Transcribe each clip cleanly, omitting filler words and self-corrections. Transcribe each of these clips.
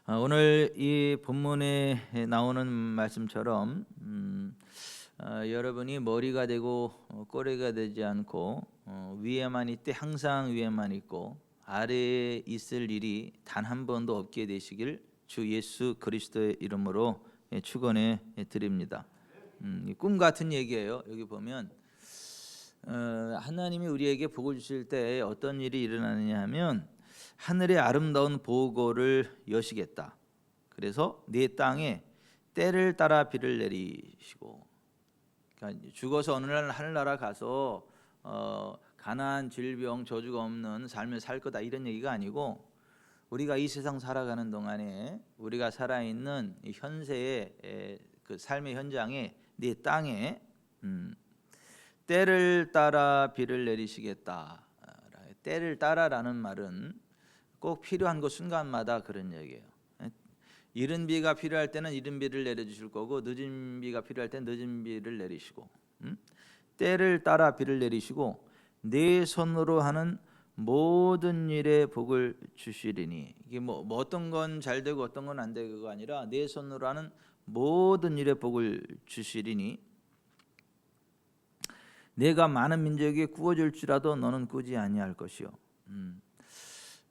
오늘 이 본문에 나오는 말씀처럼 여러분이 머리가 되고 꼬리가 되지 않고 위에만 있되 항상 위에만 있고 아래에 있을 일이 단 한 번도 없게 되시길 주 예수 그리스도의 이름으로 축원해 드립니다. 꿈 같은 얘기예요. 여기 보면 하나님이 우리에게 복을 주실 때 어떤 일이 일어나느냐 하면 하늘의 아름다운 보고를 여시겠다. 그래서 네 땅에 때를 따라 비를 내리시고, 그러니까 죽어서 어느 날 하늘나라 가서 가난, 질병, 저주가 없는 삶을 살 거다 이런 얘기가 아니고, 우리가 이 세상 살아가는 동안에 우리가 살아있는 이 현세의 그 삶의 현장에 네 땅에 때를 따라 비를 내리시겠다. 때를 따라라는 말은 꼭 필요한 그 순간마다 그런 얘기예요. 이른 비가 필요할 때는 이른 비를 내려주실 거고, 늦은 비가 필요할 때는 늦은 비를 내리시고, 때를 따라 비를 내리시고 내 손으로 하는 모든 일에 복을 주시리니, 이게 뭐 어떤 건 잘 되고 어떤 건 안 되고가 아니라 내 손으로 하는 모든 일에 복을 주시리니 내가 많은 민족에게 구워줄지라도 너는 꾸지 아니할 것이요.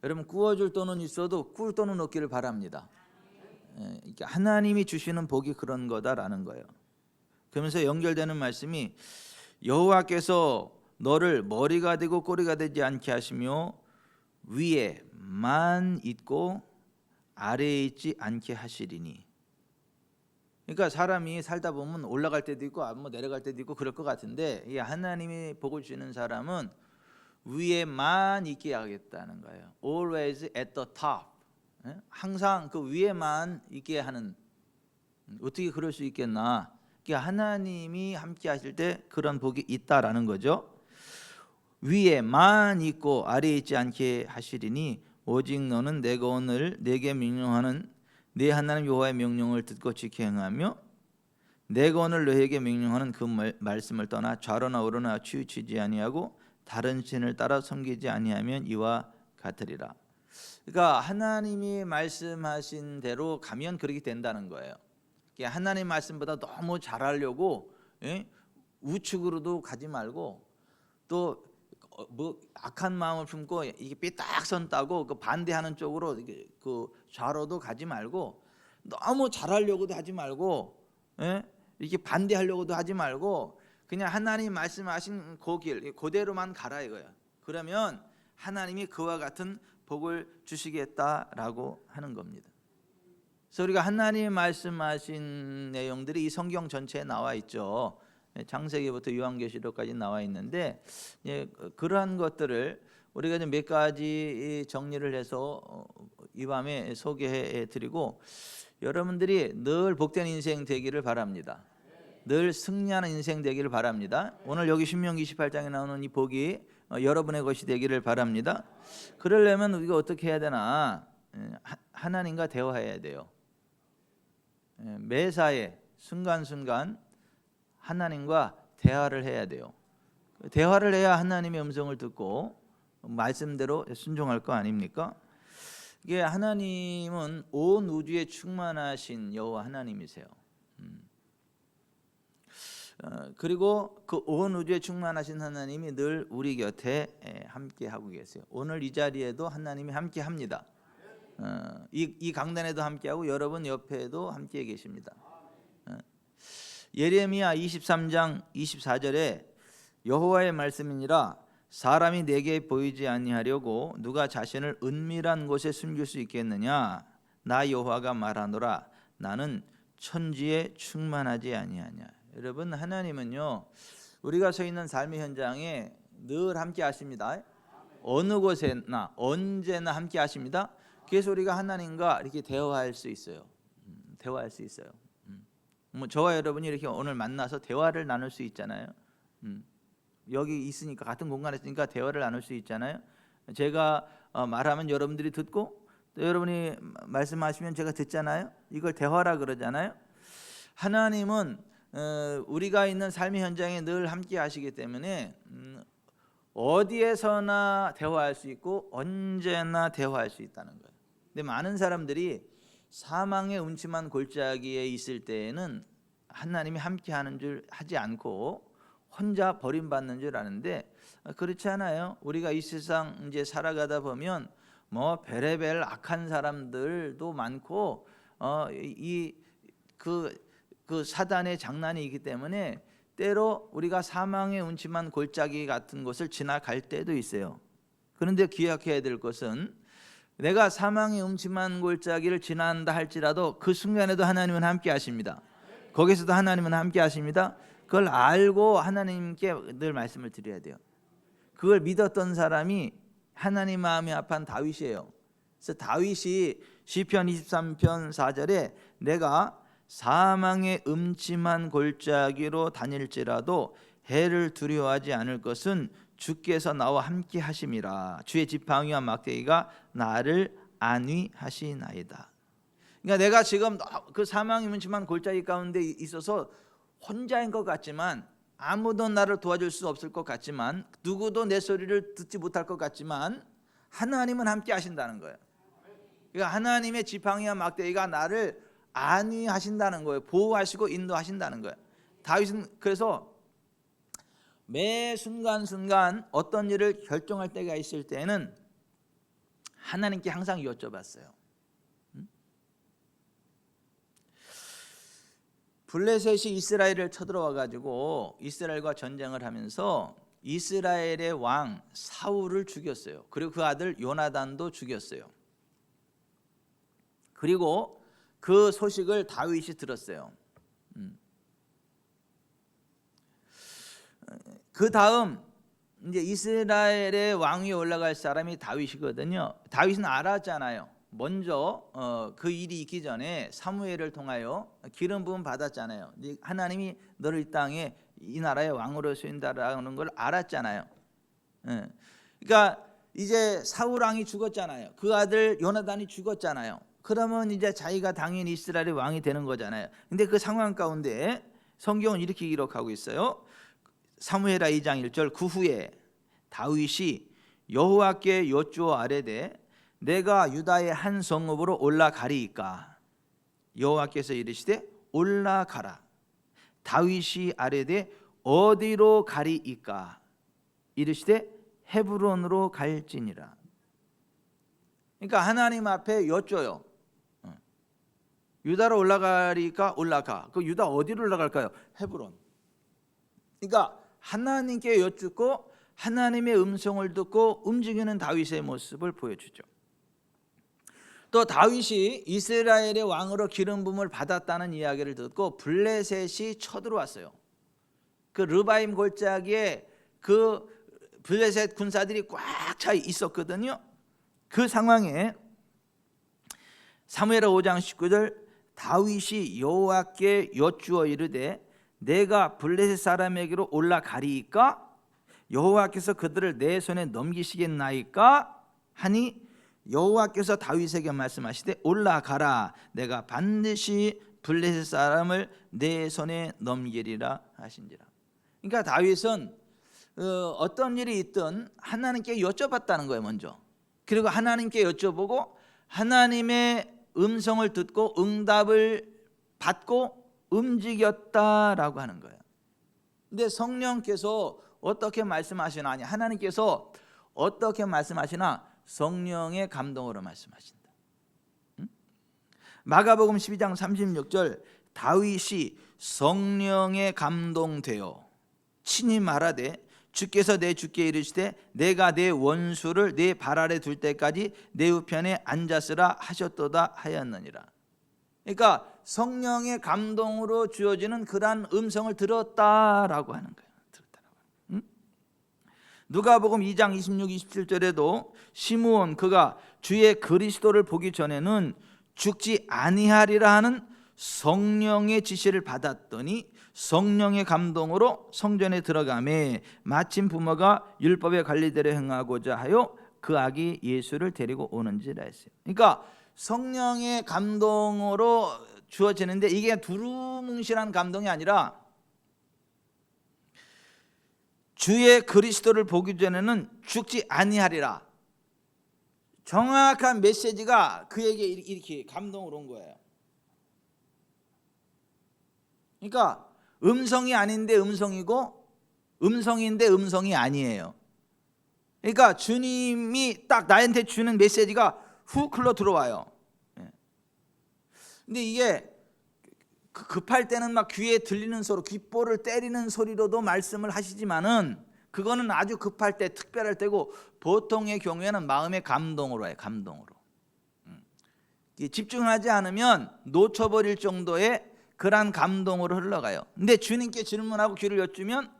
여러분, 구워줄 돈은 있어도 꿀 돈은 없기를 바랍니다. 하나님이 주시는 복이 그런 거다라는 거예요. 그러면서 연결되는 말씀이 여호와께서 너를 머리가 되고 꼬리가 되지 않게 하시며 위에만 있고 아래에 있지 않게 하시리니. 그러니까 사람이 살다 보면 올라갈 때도 있고 뭐 내려갈 때도 있고 그럴 것 같은데, 이 하나님이 복을 주는 사람은 위에만 있게 하겠다는 거예요. Always at the top. 항상 그 위에만 있게 하는. 어떻게 그럴 수 있겠나? 그러니까 하나님이 함께 하실 때 그런 복이 있다라는 거죠. 위에만 있고 아래에 있지 않게 하시리니 오직 너는 내가 오늘 내게 명령하는 내 하나님 여호와의 명령을 듣고 지켜 행하며 내가 오늘 너에게 명령하는 그 말씀을 떠나 좌로나 우로나 치우치지 아니하고 다른 신을 따라 섬기지 아니하면 이와 같으리라. 그러니까 하나님이 말씀하신 대로 가면 그렇게 된다는 거예요. 하나님 말씀보다 너무 잘하려고 우측으로도 가지 말고, 또 뭐 악한 마음을 품고 이게 삐딱선 따고 그 반대하는 쪽으로 그 좌로도 가지 말고, 너무 잘하려고도 하지 말고, 이렇게 반대하려고도 하지 말고 그냥 하나님 말씀하신 그 길 그대로만 가라 이거야. 그러면 하나님이 그와 같은 복을 주시겠다라고 하는 겁니다. 그래서 우리가 하나님 말씀하신 내용들이 이 성경 전체에 나와 있죠. 창세기부터 요한계시록까지 나와 있는데, 그러한 것들을 우리가 몇 가지 정리를 해서 이 밤에 소개해 드리고, 여러분들이 늘 복된 인생 되기를 바랍니다. 늘 승리하는 인생 되기를 바랍니다. 오늘 여기 신명기 28장에 나오는 이 복이 여러분의 것이 되기를 바랍니다. 그러려면 우리가 어떻게 해야 되나? 하나님과 대화해야 돼요. 매사에 순간순간 하나님과 대화를 해야 돼요. 대화를 해야 하나님의 음성을 듣고 말씀대로 순종할 거 아닙니까? 이게 하나님은 온 우주에 충만하신 여호와 하나님이세요. 그리고 그 온 우주에 충만하신 하나님이 늘 우리 곁에 함께 하고 계세요. 오늘 이 자리에도 하나님이 함께 합니다. 이 강단에도 함께 하고 여러분 옆에도 함께 계십니다. 예레미야 23장 24절에 여호와의 말씀이니라 사람이 내게 보이지 아니하려고 누가 자신을 은밀한 곳에 숨길 수 있겠느냐? 나 여호와가 말하노라 나는 천지에 충만하지 아니하냐. 여러분, 하나님은요 우리가 서 있는 삶의 현장에 늘 함께 하십니다. 어느 곳에나 언제나 함께 하십니다. 그래서 우리가 하나님과 이렇게 대화할 수 있어요. 대화할 수 있어요. 뭐 저와 여러분이 이렇게 오늘 만나서 대화를 나눌 수 있잖아요. 여기 있으니까, 같은 공간에 있으니까 대화를 나눌 수 있잖아요. 제가 말하면 여러분들이 듣고, 또 여러분이 말씀하시면 제가 듣잖아요. 이걸 대화라 그러잖아요. 하나님은 우리가 있는 삶의 현장에 늘 함께 하시기 때문에 어디에서나 대화할 수 있고 언제나 대화할 수 있다는 거예요. 근데 많은 사람들이 사망의 음침한 골짜기에 있을 때에는 하나님이 함께하는 줄 하지 않고 혼자 버림받는 줄 아는데 그렇지 않아요. 우리가 이 세상 이제 살아가다 보면 뭐 베레벨 악한 사람들도 많고 그 사단의 장난이 있기 때문에 때로 우리가 사망의 음침한 골짜기 같은 곳을 지나갈 때도 있어요. 그런데 기억해야 될 것은 내가 사망의 음침한 골짜기를 지난다 할지라도 그 순간에도 하나님은 함께 하십니다. 거기서도 하나님은 함께 하십니다. 그걸 알고 하나님께 늘 말씀을 드려야 돼요. 그걸 믿었던 사람이 하나님 마음이 합한 다윗이에요. 그래서 다윗이 시편 23편 4절에 내가 사망의 음침한 골짜기로 다닐지라도 해를 두려워하지 않을 것은 주께서 나와 함께 하심이라. 주의 지팡이와 막대기가 나를 안위하시나이다. 그러니까 내가 지금 그 사망의 음침한 골짜기 가운데 있어서 혼자인 것 같지만, 아무도 나를 도와줄 수 없을 것 같지만, 누구도 내 소리를 듣지 못할 것 같지만 하나님은 함께 하신다는 거예요. 그러니까 하나님의 지팡이와 막대기가 나를 안위하신다는 거예요. 보호하시고 인도하신다는 거예요. 다윗은 그래서 매 순간순간 어떤 일을 결정할 때가 있을 때는 하나님께 항상 여쭤봤어요. 블레셋이 이스라엘을 쳐들어와 가지고 이스라엘과 전쟁을 하면서 이스라엘의 왕 사울을 죽였어요. 그리고 그 아들 요나단도 죽였어요. 그리고 그 소식을 다윗이 들었어요. 그 다음 이제 이스라엘의 왕위에 올라갈 사람이 다윗이거든요. 다윗은 알았잖아요. 먼저 그 일이 있기 전에 사무엘을 통하여 기름 부음 받았잖아요. 하나님이 너를 이 땅에 이 나라의 왕으로 세운다라는 걸 알았잖아요. 그러니까 이제 사울 왕이 죽었잖아요. 그 아들 요나단이 죽었잖아요. 그러면 이제 자기가 당연히 이스라엘의 왕이 되는 거잖아요. 근데 그 상황 가운데 성경은 이렇게 기록하고 있어요. 사무엘하 2장 1절 그 후에 다윗이 여호와께 여쭈어 아뢰되 내가 유다의 한 성읍으로 올라가리이까. 여호와께서 이르시되 올라가라. 다윗이 아뢰되 어디로 가리이까. 이르시되 헤브론으로 갈지니라. 그러니까 하나님 앞에 여쭤요. 유다로 올라가리까. 올라가. 그 유다 어디로 올라갈까요? 헤브론. 그러니까 하나님께 여쭙고 하나님의 음성을 듣고 움직이는 다윗의 모습을 보여주죠. 또 다윗이 이스라엘의 왕으로 기름 부음을 받았다는 이야기를 듣고 블레셋이 쳐들어왔어요. 그 르바임 골짜기에 그 블레셋 군사들이 꽉 차 있었거든요. 그 상황에 사무엘하 5장 19절 다윗이 여호와께 여쭈어 이르되 내가 블레셋 사람에게로 올라가리이까. 여호와께서 그들을 내 손에 넘기시겠나이까 하니 여호와께서 다윗에게 말씀하시되 올라가라. 내가 반드시 블레셋 사람을 내 손에 넘기리라 하신지라. 그러니까 다윗은 어떤 일이 있든 하나님께 여쭤봤다는 거예요. 먼저. 그리고 하나님께 여쭤보고 하나님의 음성을 듣고 응답을 받고 움직였다라고 하는 거예요. 근데 성령께서 어떻게 말씀하시나 하냐, 하나님께서 어떻게 말씀하시나 성령의 감동으로 말씀하신다. 마가복음 12장 36절 다윗이 성령에 감동되어 친히 말하되 주께서 내 주께 이르시되 내가 내 원수를 내 발 아래 둘 때까지 내 우편에 앉았으라 하셨도다 하였느니라. 그러니까 성령의 감동으로 주어지는 그러한 음성을 들었다라고 하는 거예요. 누가복음 2장 26, 27절에도 시므온 그가 주의 그리스도를 보기 전에는 죽지 아니하리라 하는 성령의 지시를 받았더니 성령의 감동으로 성전에 들어가매 마침 부모가 율법의 관리대로 행하고자 하여 그 아기 예수를 데리고 오는지라 했어요. 그러니까 성령의 감동으로 주어지는데 이게 두루뭉실한 감동이 아니라 주의 그리스도를 보기 전에는 죽지 아니하리라. 정확한 메시지가 그에게 이렇게 감동으로 온 거예요. 그러니까 음성이 아닌데 음성이고, 음성인데 음성이 아니에요. 그러니까 주님이 딱 나한테 주는 메시지가 훅 흘러 들어와요. 근데 이게 급할 때는 막 귀에 들리는 소리, 귓볼을 때리는 소리로도 말씀을 하시지만은 그거는 아주 급할 때, 특별할 때고, 보통의 경우에는 마음의 감동으로 해요. 감동으로. 집중하지 않으면 놓쳐버릴 정도의 그러한 감동으로 흘러가요. 근데 주님께 질문하고 귀를 여쭈면,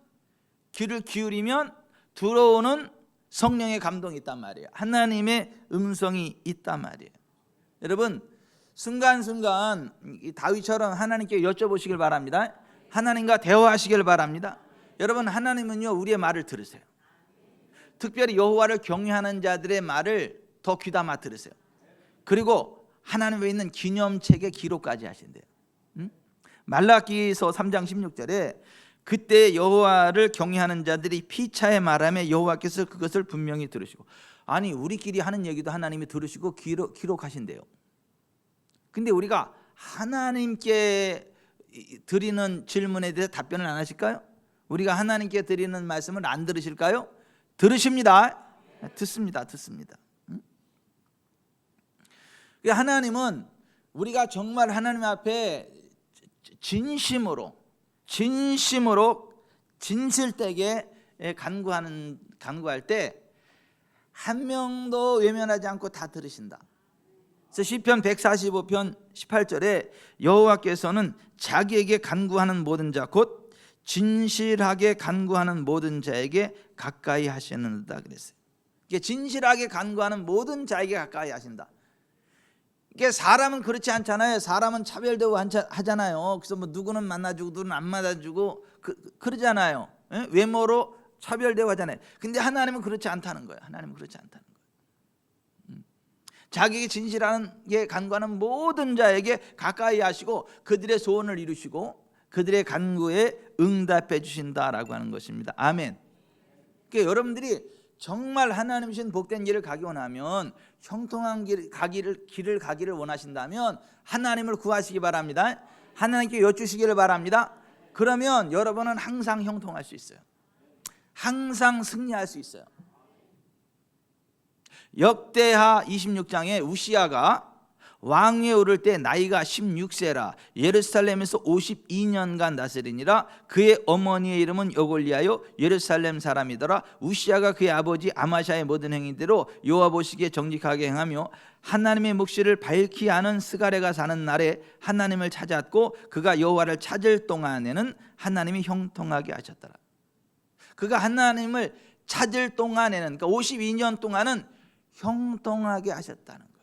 귀를 기울이면 들어오는 성령의 감동이 있단 말이에요. 하나님의 음성이 있단 말이에요. 여러분, 순간순간 다윗처럼 하나님께 여쭤보시길 바랍니다. 하나님과 대화하시길 바랍니다. 여러분, 하나님은요 우리의 말을 들으세요. 특별히 여호와를 경외하는 자들의 말을 더 귀담아 들으세요. 그리고 하나님에 있는 기념책에 기록까지 하신대요. 말라기서 3장 16절에 그때 여호와를 경외하는 자들이 피차에 말하며 여호와께서 그것을 분명히 들으시고, 아니 우리끼리 하는 얘기도 하나님이 들으시고 기록하신대요. 근데 우리가 하나님께 드리는 질문에 대해서 답변을 안 하실까요? 우리가 하나님께 드리는 말씀을 안 들으실까요? 들으십니다. 듣습니다. 하나님은 우리가 정말 하나님 앞에 진심으로 진실되게 간구할 때 한 명도 외면하지 않고 다 들으신다. 그래서 시편 145편 18절에 여호와께서는 자기에게 간구하는 모든 자, 곧 진실하게 간구하는 모든 자에게 가까이 하시는다 그랬어요. 이게 진실하게 간구하는 모든 자에게 가까이 하신다. 이게 사람은 그렇지 않잖아요. 사람은 차별되고 하잖아요. 그래서 뭐 누구는 만나주고 누구는 안 만나주고 그러잖아요. 외모로 차별되고 하잖아요. 근데 하나님은 그렇지 않다는 거예요. 하나님은 그렇지 않다는 거예요. 자기에게 진실하게 간구하는 모든 자에게 가까이 하시고 그들의 소원을 이루시고 그들의 간구에 응답해 주신다라고 하는 것입니다. 아멘. 그러니까 여러분들이 정말 하나님이신 복된 길을 가기 원하면, 형통한 길을 가기를 원하신다면 하나님을 구하시기 바랍니다. 하나님께 여쭈시기를 바랍니다. 그러면 여러분은 항상 형통할 수 있어요. 항상 승리할 수 있어요. 역대하 26장에 우시야가 왕위에 오를 때 나이가 16세라 예루살렘에서 52년간 다스리니라. 그의 어머니의 이름은 여골리하여 예루살렘 사람이더라. 우시야가 그의 아버지 아마샤의 모든 행위대로 여호와 보시기에 정직하게 행하며 하나님의 묵시를 밝히 아는 스가랴가 사는 날에 하나님을 찾았고 그가 여호와를 찾을 동안에는 하나님이 형통하게 하셨더라. 그가 하나님을 찾을 동안에는, 그러니까 52년 동안은 형통하게 하셨다는 거예요.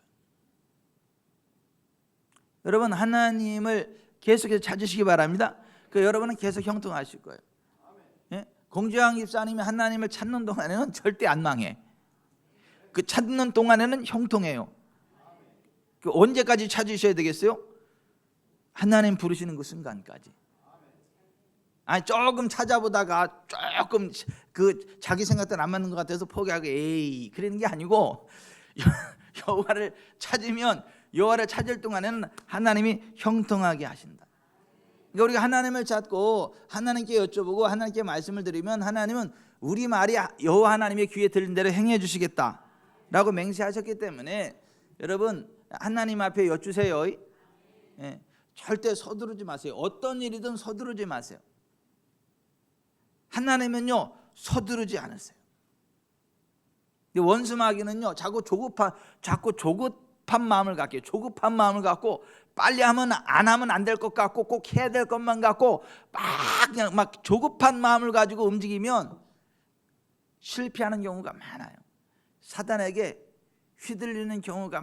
여러분, 하나님을 계속해서 찾으시기 바랍니다. 여러분은 계속 형통하실 거예요. 예? 공주왕 집사님이 하나님을 찾는 동안에는 절대 안 망해. 그 찾는 동안에는 형통해요. 언제까지 찾으셔야 되겠어요? 하나님 부르시는 그 순간까지. 아니 조금 찾아보다가 조금 그 자기 생각대로 안 맞는 것 같아서 포기하고 에이 그러는 게 아니고 여호와를 찾으면 여호와를 찾을 동안에는 하나님이 형통하게 하신다. 그러니까 우리가 하나님을 찾고 하나님께 여쭤보고 하나님께 말씀을 드리면 하나님은 우리 말이 여호와 하나님의 귀에 들린 대로 행해 주시겠다라고 맹세하셨기 때문에 여러분 하나님 앞에 여쭈세요. 예, 절대 서두르지 마세요. 어떤 일이든 서두르지 마세요. 하나님은요 서두르지 않으세요. 원수 마귀는요 자꾸 조급한 마음을 갖게, 조급한 마음을 갖고 빨리 하면 안 하면 안 될 것 같고 꼭 해야 될 것만 갖고 그냥 막 조급한 마음을 가지고 움직이면 실패하는 경우가 많아요. 사단에게 휘둘리는 경우가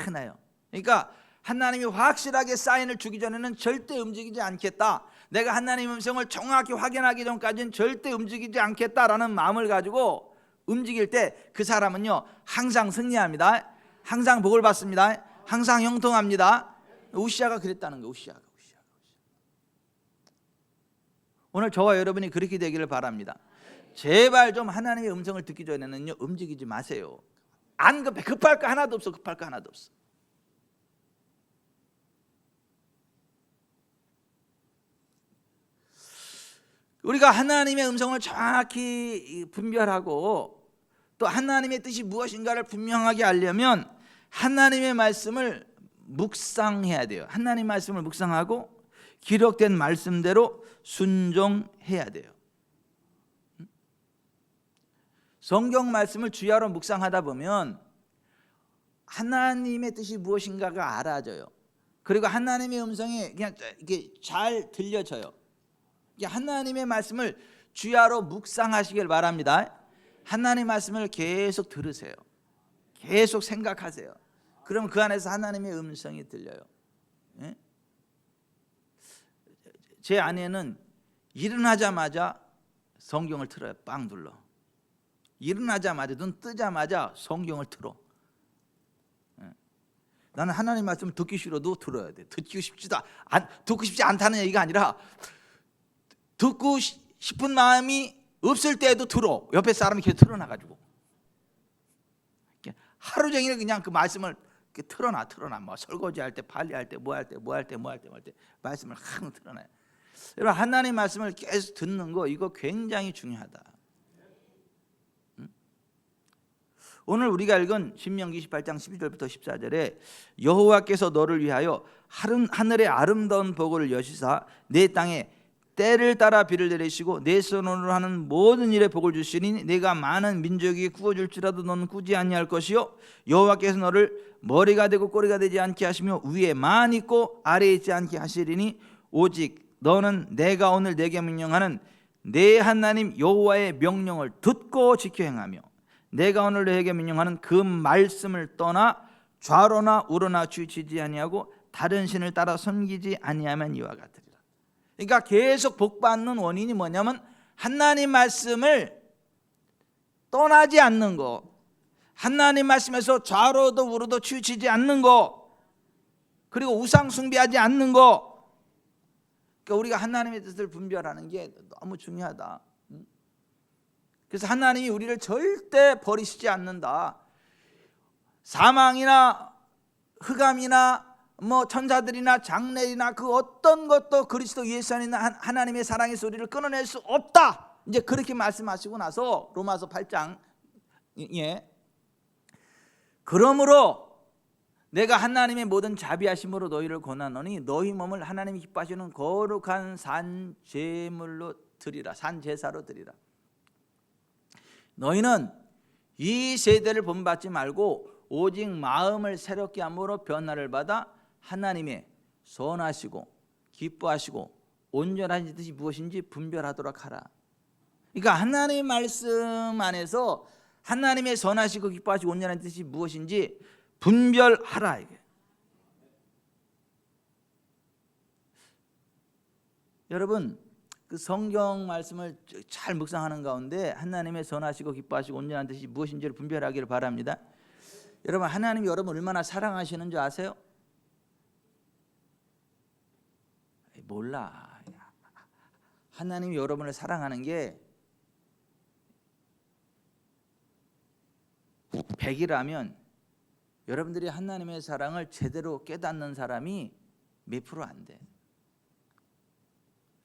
많아요. 그러니까 하나님이 확실하게 사인을 주기 전에는 절대 움직이지 않겠다. 내가 하나님 음성을 정확히 확인하기 전까지는 절대 움직이지 않겠다라는 마음을 가지고 움직일 때 그 사람은요 항상 승리합니다. 항상 복을 받습니다. 항상 형통합니다. 우시야가 그랬다는 거예요. 우시야가. 오늘 저와 여러분이 그렇게 되기를 바랍니다. 제발 좀 하나님의 음성을 듣기 전에는요 움직이지 마세요. 안 급해. 급할 거 하나도 없어. 급할 거 하나도 없어. 우리가 하나님의 음성을 정확히 분별하고 또 하나님의 뜻이 무엇인가를 분명하게 알려면 하나님의 말씀을 묵상해야 돼요. 하나님 말씀을 묵상하고 기록된 말씀대로 순종해야 돼요. 성경 말씀을 주야로 묵상하다 보면 하나님의 뜻이 무엇인가가 알아져요. 그리고 하나님의 음성이 그냥 이게 잘 들려져요. 하나님의 말씀을 주야로 묵상하시길 바랍니다. 하나님의 말씀을 계속 들으세요. 계속 생각하세요. 그럼 그 안에서 하나님의 음성이 들려요. 예? 제 아내는 일어나자마자 성경을 틀어요. 빵 눌러. 일어나자마자 눈 뜨자마자 성경을 틀어. 나는 하나님 말씀을 듣기 싫어도 들어야 돼. 듣고 싶지 않다는 얘기가 아니라 듣고 싶은 마음이 없을 때에도 들어. 옆에 사람이 계속 틀어놔가지고 하루 종일 그냥 그 말씀을 틀어놔. 뭐 설거지할 때, 관리할 때, 뭐 할 때 말씀을 항상 틀어놔요. 여러분 하나님 말씀을 계속 듣는 거 이거 굉장히 중요하다. 오늘 우리가 읽은 신명기 28장 12절부터 14절에 여호와께서 너를 위하여 하늘의 아름다운 복을 여시사 내 땅에 때를 따라 비를 내리시고 내 손으로 하는 모든 일에 복을 주시니 내가 많은 민족에게 구워줄지라도 너는 꾸지 아니할 것이요 여호와께서 너를 머리가 되고 꼬리가 되지 않게 하시며 위에 만 있고 아래에 있지 않게 하시리니 오직 너는 내가 오늘 내게 명령하는 내 하나님 여호와의 명령을 듣고 지켜 행하며 내가 오늘 너에게 명령하는 그 말씀을 떠나 좌로나 우로나 치우치지 아니하고 다른 신을 따라 섬기지 아니하면 이와 같으리라. 그러니까 계속 복받는 원인이 뭐냐면 하나님 말씀을 떠나지 않는 거, 하나님 말씀에서 좌로도 우로도 치우치지 않는 거, 그리고 우상 숭배하지 않는 거. 그러니까 우리가 하나님의 뜻을 분별하는 게 너무 중요하다. 그래서 하나님이 우리를 절대 버리시지 않는다. 사망이나 흑암이나 뭐 천사들이나 장례나 그 어떤 것도 그리스도 예수 안에 있는 하나님의 사랑의 소리를 끊어낼 수 없다. 이제 그렇게 말씀하시고 나서 로마서 8장 그러므로 내가 하나님의 모든 자비하심으로 너희를 권하노니 너희 몸을 하나님이 기뻐하시는 거룩한 산 제물로 드리라. 산 제사로 드리라. 너희는 이 세대를 본받지 말고 오직 마음을 새롭게 함으로 변화를 받아 하나님의 선하시고 기뻐하시고 온전한 뜻이 무엇인지 분별하도록 하라. 그러니까 하나님의 말씀 안에서 하나님의 선하시고 기뻐하시고 온전한 뜻이 무엇인지 분별하라. 이게. 여러분 그 성경 말씀을 잘 묵상하는 가운데 하나님의 선하시고 기뻐하시고 온전한 뜻이 무엇인지를 분별하기를 바랍니다. 여러분 하나님이 여러분 얼마나 사랑하시는 줄 아세요? 몰라. 하나님이 여러분을 사랑하는 게 100이라면 여러분들이 하나님의 사랑을 제대로 깨닫는 사람이 몇 프로 안 돼.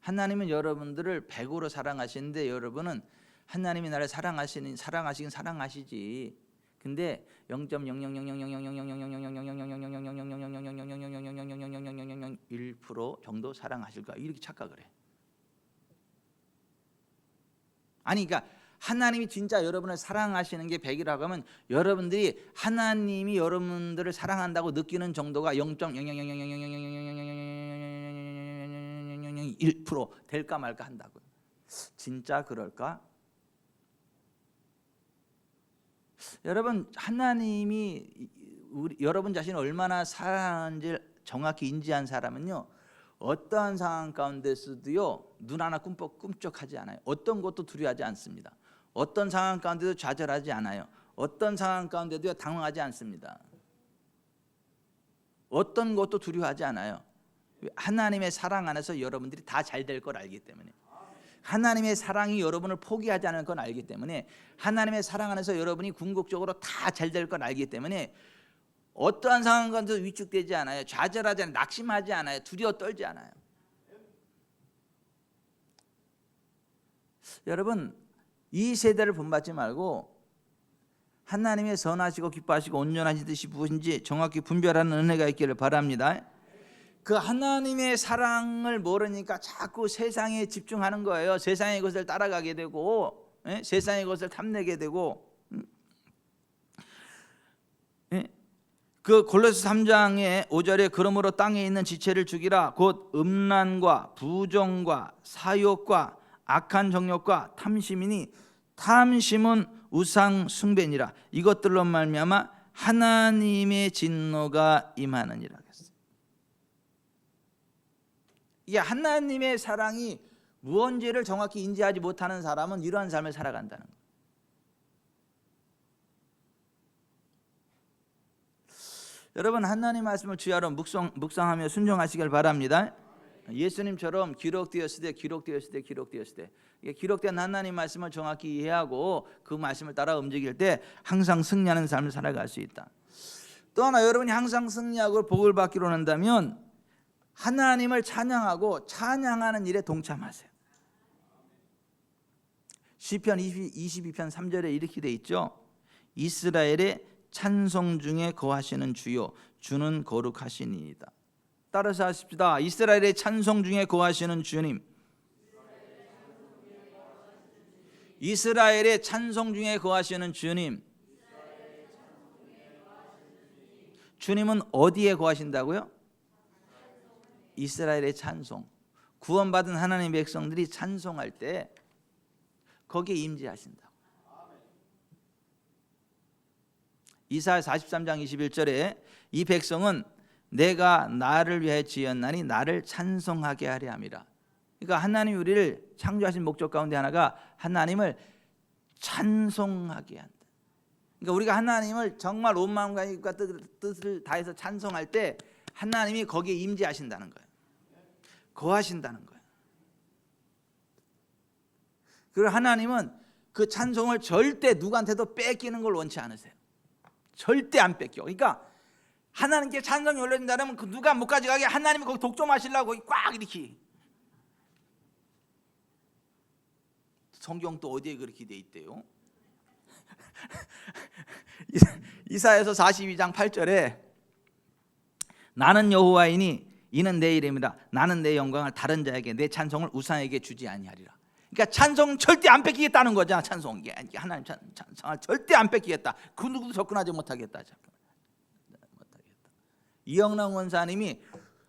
하나님은 여러분들을 100으로 사랑하시는데 여러분은 하나님이 나를 사랑하시긴 사랑하시지. 근데 0.000000000000000000000000000000000000000000000000000000000000000000000000000000000000001% 정도 사랑하실 거야. 이렇게 착각을 해. 아니 그러니까 하나님이 진짜 여러분을 사랑하시는 게 100이라고 하면 여러분들이 하나님이 여러분들을 사랑한다고 느끼는 정도가 0.0000000000000000000000000000000000000000000000000000000000000000000000000000000000000000000000000000000000000000000000000000000000000000000000000000000000000000000000000000000000000000000000000000000000000000000000000000000000000000000000000000000000000000000000000000000000000000000000000000000000000000000000000000000000000000000000000000000000000000000000000000000000000000000000000000000000000000000000000000000000000000000000000000000000000000000000000000000000000000000000000000000000000000000000000000000000000000000000000000000000000000000000000000000000000000000000000000000000000000000000000000000여러분 하나님이 여러분 자신을 얼마나 사랑하는지 정확히 인지한 사람은요 어떠한 상황 가운데서도요 눈 하나 꿈쩍하지 않아요. 어떤 것도 두려워하지 않습니다. 어떤 상황 가운데도 좌절하지 않아요. 어떤 상황 가운데도 당황하지 않습니다. 어떤 것도 두려워하지 않아요. 하나님의 사랑 안에서 여러분들이 다 잘 될 걸 알기 때문에. 하나님의 사랑이 여러분을 포기하지 않을 건 알기 때문에, 하나님의 사랑 안에서 여러분이 궁극적으로 다 잘 될 건 알기 때문에 어떠한 상황과도 위축되지 않아요. 좌절하지 않아요. 낙심하지 않아요. 두려워 떨지 않아요. 여러분, 이 세대를 본받지 말고 하나님의 선하시고 기뻐하시고 온전하신 뜻이 무엇인지 정확히 분별하는 은혜가 있기를 바랍니다. 그 하나님의 사랑을 모르니까 자꾸 세상에 집중하는 거예요. 세상의 것을 따라가게 되고, 세상의 것을 탐내게 되고. 그 골로새 3장의 5절에 그러므로 땅에 있는 지체를 죽이라 곧 음란과 부정과 사욕과 악한 정욕과 탐심이니 탐심은 우상 숭배니라. 이것들로 말미암아 하나님의 진노가 임하느니라. 이게 하나님의 사랑이 무언지를 정확히 인지하지 못하는 사람은 이러한 삶을 살아간다는 거예요. 여러분, 하나님 말씀을 주야로 묵상하며 순종하시길 바랍니다. 예수님처럼 기록되었을 때 이게 기록된 하나님 말씀을 정확히 이해하고 그 말씀을 따라 움직일 때 항상 승리하는 삶을 살아갈 수 있다. 또 하나, 여러분이 항상 승리하고 복을 받기로 한다면 하나님을 찬양하고 찬양하는 일에 동참하세요. 시편 22편 3절에 이렇게 돼 있죠. 이스라엘의 찬송 중에 거하시는 주요 주는 거룩하시니이다. 따라서 하십시다. 이스라엘의 찬송 중에 거하시는 주님. 이스라엘의 찬송 중에 거하시는 주님. 주님은 어디에 거하신다고요? 이스라엘의 찬송. 구원받은 하나님의 백성들이 찬송할 때 거기에 임재하신다고. 이사야 43장 21절에 이 백성은 내가 나를 위하여 지었나니 나를 찬송하게 하려 함이라. 그러니까 하나님이 우리를 창조하신 목적 가운데 하나가 하나님을 찬송하게 한다. 그러니까 우리가 하나님을 정말 온 마음과 힘과 뜻을 다해서 찬송할 때 하나님이 거기에 임재하신다는 거예요. 거하신다는 거예요. 그리고 하나님은 그 찬송을 절대 누구한테도 뺏기는 걸 원치 않으세요. 절대 안 뺏겨. 그러니까 하나님께 찬송이 올려진다면 그 누가 못 가져가게 하나님이 거기 독점하시려고 꽉 이렇게. 성경 또 어디에 그렇게 돼 있대요? 이사야서 42장 8절에 나는 여호와이니 이는 내 이름이라 나는 내 영광을 다른 자에게 내 찬송을 우상에게 주지 아니하리라. 그러니까 찬송 절대 안 뺏기겠다는 거잖아. 찬송 하나님 찬송을 절대 안 뺏기겠다. 그 누구도 접근하지 못하겠다. 이영랑 원사님이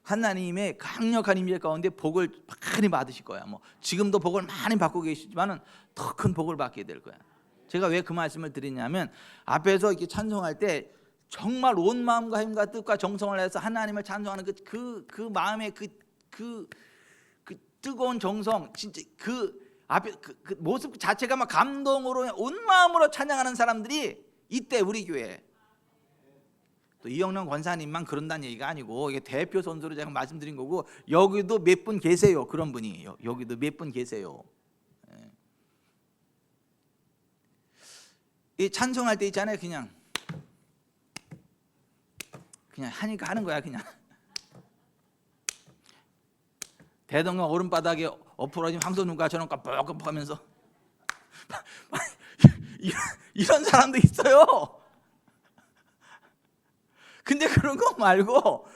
하나님의 강력한 임재 가운데 복을 많이 받으실 거야. 뭐 지금도 복을 많이 받고 계시지만은 더 큰 복을 받게 될 거야. 제가 왜 그 말씀을 드리냐면 앞에서 이렇게 찬송할 때 정말 온 마음과 힘과 뜻과 정성을 해서 하나님을 찬송하는 그 마음의 그 뜨거운 정성, 진짜 그 앞에 그 모습 자체가 막 감동으로 온 마음으로 찬양하는 사람들이 이때 우리 교회. 또 이영령 권사님만 그런다는 얘기가 아니고 이게 대표 선수로 제가 말씀드린 거고 여기도 몇 분 계세요. 그런 분이 여기도 몇 분 계세요. 이 찬송할 때 있잖아요. 그냥 하니까 하는 거야. 그냥 대동강 오른바닥에 엎어진 황소눈가처럼 깜빡깜빡하면서 이런 사람도 있어요. 근데 그런 거 말고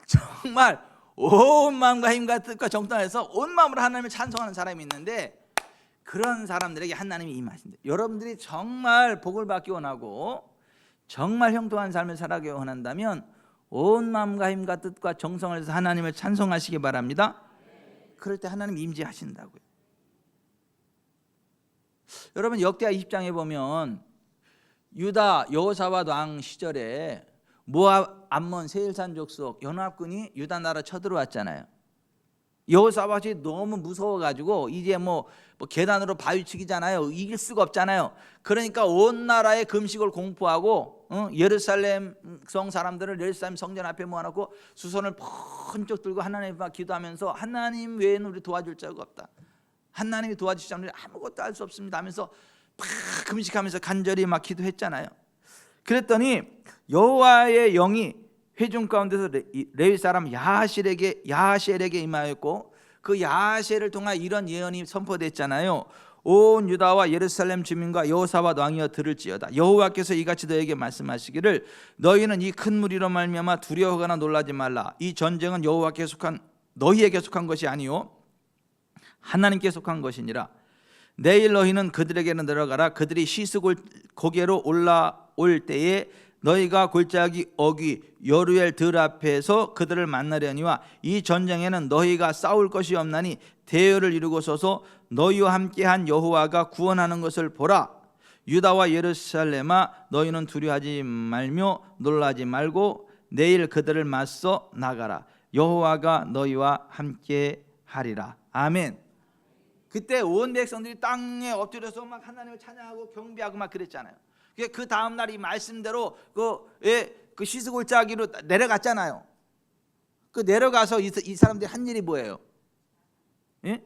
정말 온 마음과 힘과 뜻과 정성에서 온 마음으로 하나님을 찬송하는 사람이 있는데 그런 사람들에게 하나님이 임하신다. 여러분들이 정말 복을 받기 원하고 정말 형통한 삶을 살아가기 원한다면 온 마음과 힘과 뜻과 정성을 해서 하나님을 찬송하시기 바랍니다. 그럴 때 하나님 임재하신다고요. 여러분 역대하 20장에 보면 유다 여호사밧 왕 시절에 모압, 암몬, 세일산 족속 연합군이 유다 나라 쳐들어왔잖아요. 여호사밧이 너무 무서워가지고 이제 뭐 계단으로 바위치기잖아요. 이길 수가 없잖아요. 그러니까 온 나라의 금식을 공포하고 예루살렘 성 사람들을 예루살렘 성전 앞에 모아놓고 수선을 번쩍 들고 하나님 앞에 기도하면서 하나님 외에는 우리 도와줄 자가 없다. 하나님이 도와주시지 않으면 아무것도 할 수 없습니다 하면서 막 금식하면서 간절히 막 기도했잖아요. 그랬더니 여호와의 영이 회중 가운데서 레위 사람 야하시엘에게 임하였고, 그 야하시엘을 통해 이런 예언이 선포됐잖아요. 온 유다와 예루살렘 주민과 여호사밧 왕이여 들을지어다. 여호와께서 이같이 너에게 말씀하시기를 너희는 이 큰 무리로 말미암아 두려워하거나 놀라지 말라. 이 전쟁은 여호와께 속한 너희에게 속한 것이 아니요 하나님께 속한 것이니라. 내일 너희는 그들에게는 들어가라. 그들이 시스 고개로 올라올 때에 너희가 골짜기 어귀 여루엘 들 앞에서 그들을 만나려니와 이 전쟁에는 너희가 싸울 것이 없나니 대열을 이루고 서서 너희와 함께한 여호와가 구원하는 것을 보라. 유다와 예루살렘아 너희는 두려워하지 말며 놀라지 말고 내일 그들을 맞서 나가라. 여호와가 너희와 함께하리라. 아멘. 그때 온 백성들이 땅에 엎드려서 막 하나님을 찬양하고 경배하고 막 그랬잖아요. 그 다음 날 이 말씀대로 그 시스골짜기로 내려갔잖아요. 그 내려가서 이 사람들이 한 일이 뭐예요? 예?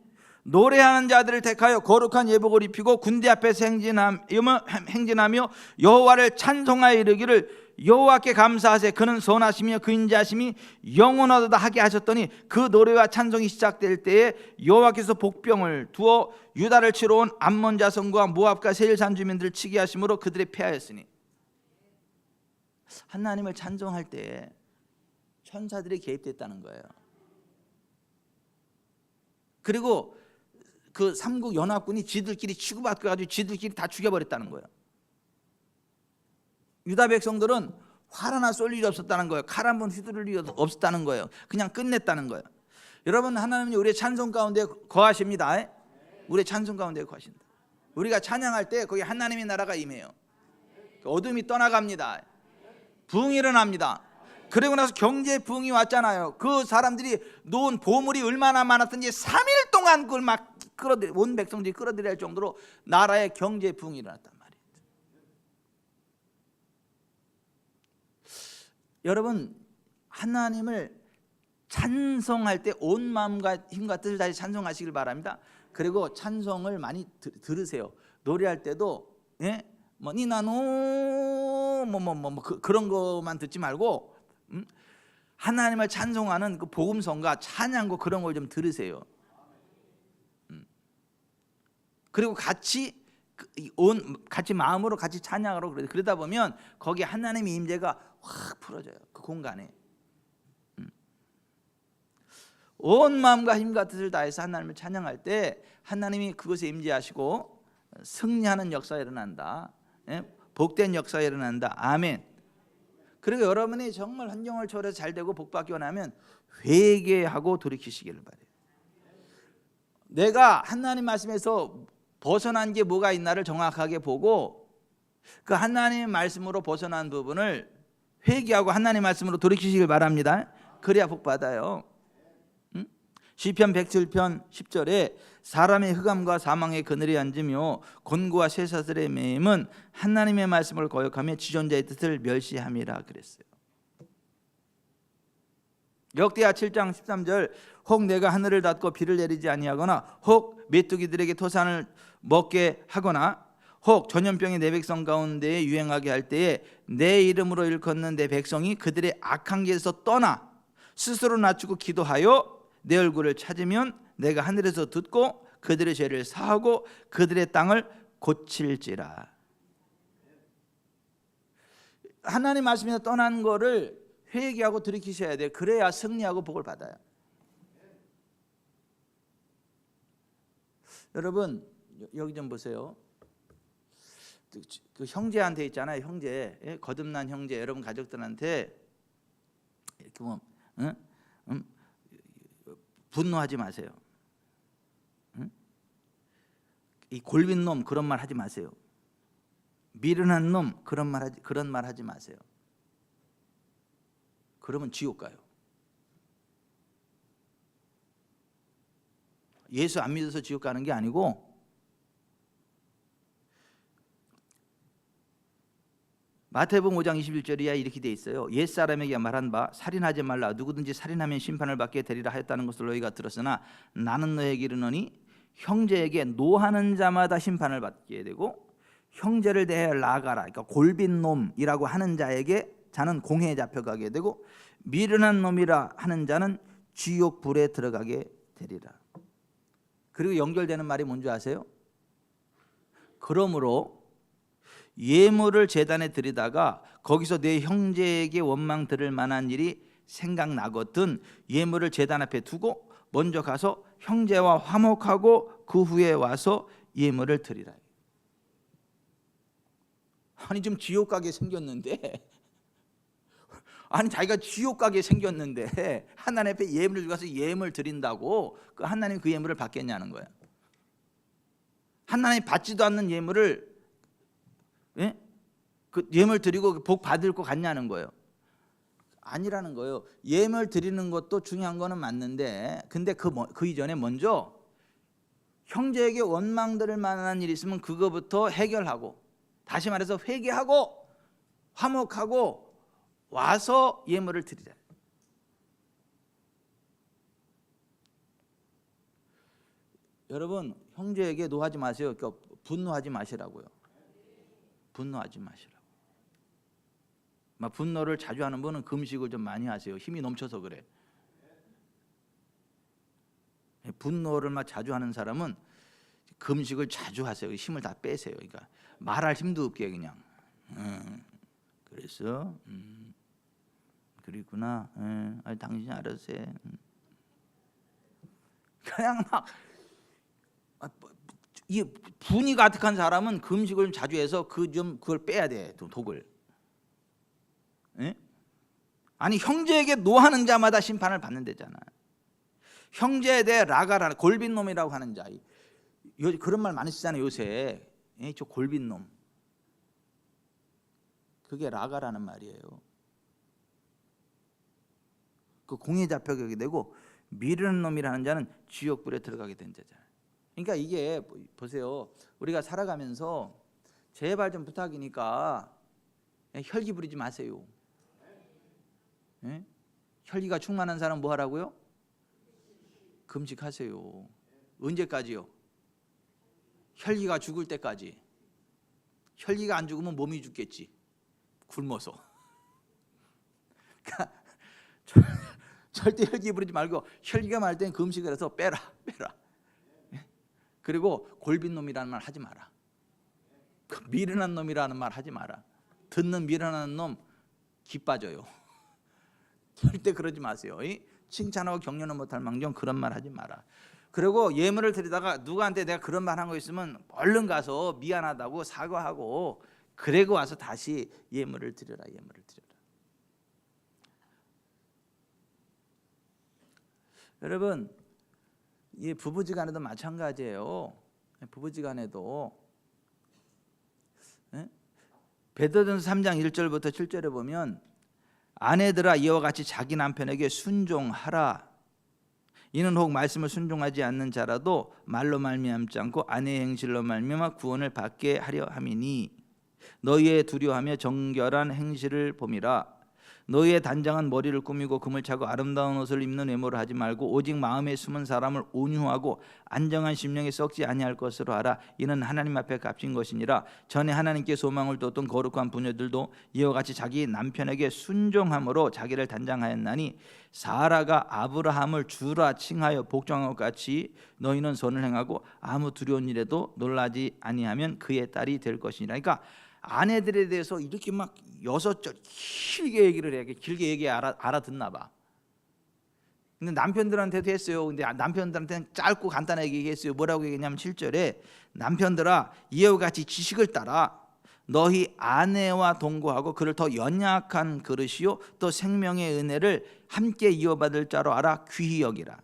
노래하는 자들을 택하여 거룩한 예복을 입히고 군대 앞에서 행진하며 여호와를 찬송하여 이르기를 여호와께 감사하세. 그는 선하시며 그 인자하심이 영원하도다 하게 하셨더니 그 노래와 찬송이 시작될 때에 여호와께서 복병을 두어 유다를 치러 온 암몬 자손과 모압과 세일산 주민들을 치게 하심으로 그들이 패하였으니. 하나님을 찬송할 때 천사들이 개입됐다는 거예요. 그리고 그 삼국 연합군이 지들끼리 치고받고 가지고 지들끼리 다 죽여버렸다는 거예요. 유다 백성들은 활 하나 쏠 일이 없었다는 거예요. 칼 한 번 휘두를 일이 없었다는 거예요. 그냥 끝냈다는 거예요. 여러분, 하나님이 우리의 찬송 가운데 거하십니다. 우리의 찬송 가운데 거하신다. 우리가 찬양할 때 거기 하나님의 나라가 임해요. 어둠이 떠나갑니다. 부흥이 일어납니다. 그리고 나서 경제 부흥이 왔잖아요. 그 사람들이 놓은 보물이 얼마나 많았던지 3일 동안 그걸 막 온 백성들이 끌어들여야 할 정도로 나라의 경제 부흥이 일어났단 말이에요. 여러분, 하나님을 찬송할 때 온 마음과 힘과 뜻을 다해 찬송하시길 바랍니다. 그리고 찬송을 많이 들으세요. 노래할 때도 니나노 그런 것만 듣지 말고 하나님을 찬송하는 그 복음성과 찬양고 그런 걸 좀 들으세요. 그리고 같이 마음으로 같이 찬양하러 그러다 보면 거기 하나님의 임재가 확 풀어져요. 그 공간에 온 마음과 힘과 뜻을 다해서 하나님을 찬양할 때 하나님이 그것에 임재하시고 승리하는 역사가 일어난다. 복된 역사가 일어난다. 아멘. 그리고 여러분이 정말 환경을 초월해서 잘 되고 복받기 원하면 회개하고 돌이키시기를 바래요. 내가 하나님 말씀에서 벗어난 게 뭐가 있나를 정확하게 보고 그 하나님 말씀으로 벗어난 부분을 회개하고 하나님 말씀으로 돌이키시길 바랍니다. 그래야 복받아요. 시편 107편 10절에 사람의 흑암과 사망의 그늘에 앉으며 곤고와 쇠사슬의 매임은 하나님의 말씀을 거역하며 지존자의 뜻을 멸시함이라 그랬어요. 역대하 7장 13절 혹 내가 하늘을 닫고 비를 내리지 아니하거나 혹 메뚜기들에게 토산을 먹게 하거나 혹 전염병이 내 백성 가운데 유행하게 할 때에 내 이름으로 일컫는 내 백성이 그들의 악한 길에서 떠나 스스로 낮추고 기도하여 내 얼굴을 찾으면 내가 하늘에서 듣고 그들의 죄를 사하고 그들의 땅을 고칠지라. 하나님 말씀에서 떠난 거를 회개하고 돌이키셔야 돼요. 그래야 승리하고 복을 받아요. 여러분 여기 좀 보세요. 그 형제한테 있잖아요. 형제, 거듭난 형제, 여러분 가족들한테 이렇게 보면 분노하지 마세요. 이 골빈 놈 그런 말 하지 마세요. 미련한 놈 그런 말 하지 마세요. 그러면 지옥 가요. 예수 안 믿어서 지옥 가는 게 아니고 마태복음 5장 21절이야 이렇게 돼 있어요. 옛사람에게 말한 바 살인하지 말라. 누구든지 살인하면 심판을 받게 되리라 하였다는 것을 너희가 들었으나 나는 너희에게 이르노니 형제에게 노하는 자마다 심판을 받게 되고, 형제를 대하여 라가라, 그러니까 골빈 놈이라고 하는 자는 공회에 잡혀가게 되고, 미련한 놈이라 하는 자는 지옥 불에 들어가게 되리라. 그리고 연결되는 말이 뭔지 아세요? 그러므로 예물을 제단에 드리다가 거기서 내 형제에게 원망 들을 만한 일이 생각나거든 예물을 제단 앞에 두고 먼저 가서 형제와 화목하고 그 후에 와서 예물을 드리라. 아니 지금 지옥 가게 생겼는데, 아니 자기가 지옥 가게 생겼는데 하나님 앞에 예물을 가서 예물 드린다고 그 하나님 그 예물을 받겠냐는 거야. 하나님 받지도 않는 예물을 그 예물 드리고 복 받을 것 같냐는 거예요. 아니라는 거예요. 예물 드리는 것도 중요한 거는 맞는데, 근데 그 이전에 먼저 형제에게 원망 들을 만한 일이 있으면 그거부터 해결하고, 다시 말해서 회개하고 화목하고 와서 예물을 드리자. 여러분 형제에게 노하지 마세요. 그러니까 분노하지 마시라고요. 분노하지 마시라고. 막 분노를 자주 하는 분은 금식을 좀 많이 하세요. 힘이 넘쳐서 그래. 분노를 막 자주 하는 사람은 금식을 자주 하세요. 힘을 다 빼세요. 그러니까 말할 힘도 없게 그냥. 그래서 그랬구나. 아니, 당신이 알아서 해. 그냥 막 이 분이 가득한 사람은 금식을 자주 해서 그걸 빼야 돼. 독을. 아니 형제에게 노하는 자마다 심판을 받는 데잖아. 형제에 대해 라가라, 골빈 놈이라고 하는 자. 그런 말 많이 쓰잖아요 요새. 저 골빈 놈. 그게 라가라는 말이에요. 그 공에 잡혀가게 되고 미련한 놈이라는 자는 지옥불에 들어가게 된 자잖아요. 그러니까 이게 보세요. 우리가 살아가면서 제발 좀 부탁이니까 혈기 부리지 마세요. 혈기가 충만한 사람 뭐 하라고요? 금식하세요. 언제까지요? 혈기가 죽을 때까지. 혈기가 안 죽으면 몸이 죽겠지. 굶어서. 그러니까 절대 혈기 부리지 말고 혈기가 많을 땐 금식을 해서 빼라. 그리고 골빈 놈이라는 말 하지 마라. 미련한 놈이라는 말 하지 마라. 듣는 미련한 놈 기빠져요. 절대 그러지 마세요. 칭찬하고 격려는 못할 망정 그런 말 하지 마라. 그리고 예물을 드리다가 누구한테 내가 그런 말 한 거 있으면 얼른 가서 미안하다고 사과하고 그리고 와서 다시 예물을 드려라. 여러분 이 부부지간에도 마찬가지예요. 부부지간에도 베드로전서 3장 1절부터 7절에 보면 아내들아 이와 같이 자기 남편에게 순종하라. 이는 혹 말씀을 순종하지 않는 자라도 말로 말미암지 않고 아내의 행실로 말미암아 구원을 받게 하려 함이니 너희의 두려워하며 정결한 행실을 봄이라. 너희의 단장은 머리를 꾸미고 금을 차고 아름다운 옷을 입는 외모를 하지 말고 오직 마음에 숨은 사람을 온유하고 안정한 심령에 썩지 아니할 것으로 하라. 이는 하나님 앞에 값진 것이니라. 전에 하나님께 소망을 뒀던 거룩한 부녀들도 이와 같이 자기 남편에게 순종함으로 자기를 단장하였나니 사라가 아브라함을 주라 칭하여 복종한 것 같이 너희는 선을 행하고 아무 두려운 일에도 놀라지 아니하면 그의 딸이 될 것이니라. 그러니까 아내들에 대해서 이렇게 막 6절 길게 얘기를 해. 길게 얘기 알아듣나 봐. 근데 남편들한테도 했어요. 근데 남편들한테는 짧고 간단하게 얘기했어요. 뭐라고 얘기했냐면 7절에 남편들아 이와 같이 지식을 따라 너희 아내와 동거하고 그를 더 연약한 그릇이요 또 생명의 은혜를 함께 이어받을 자로 알아 귀히 여기라.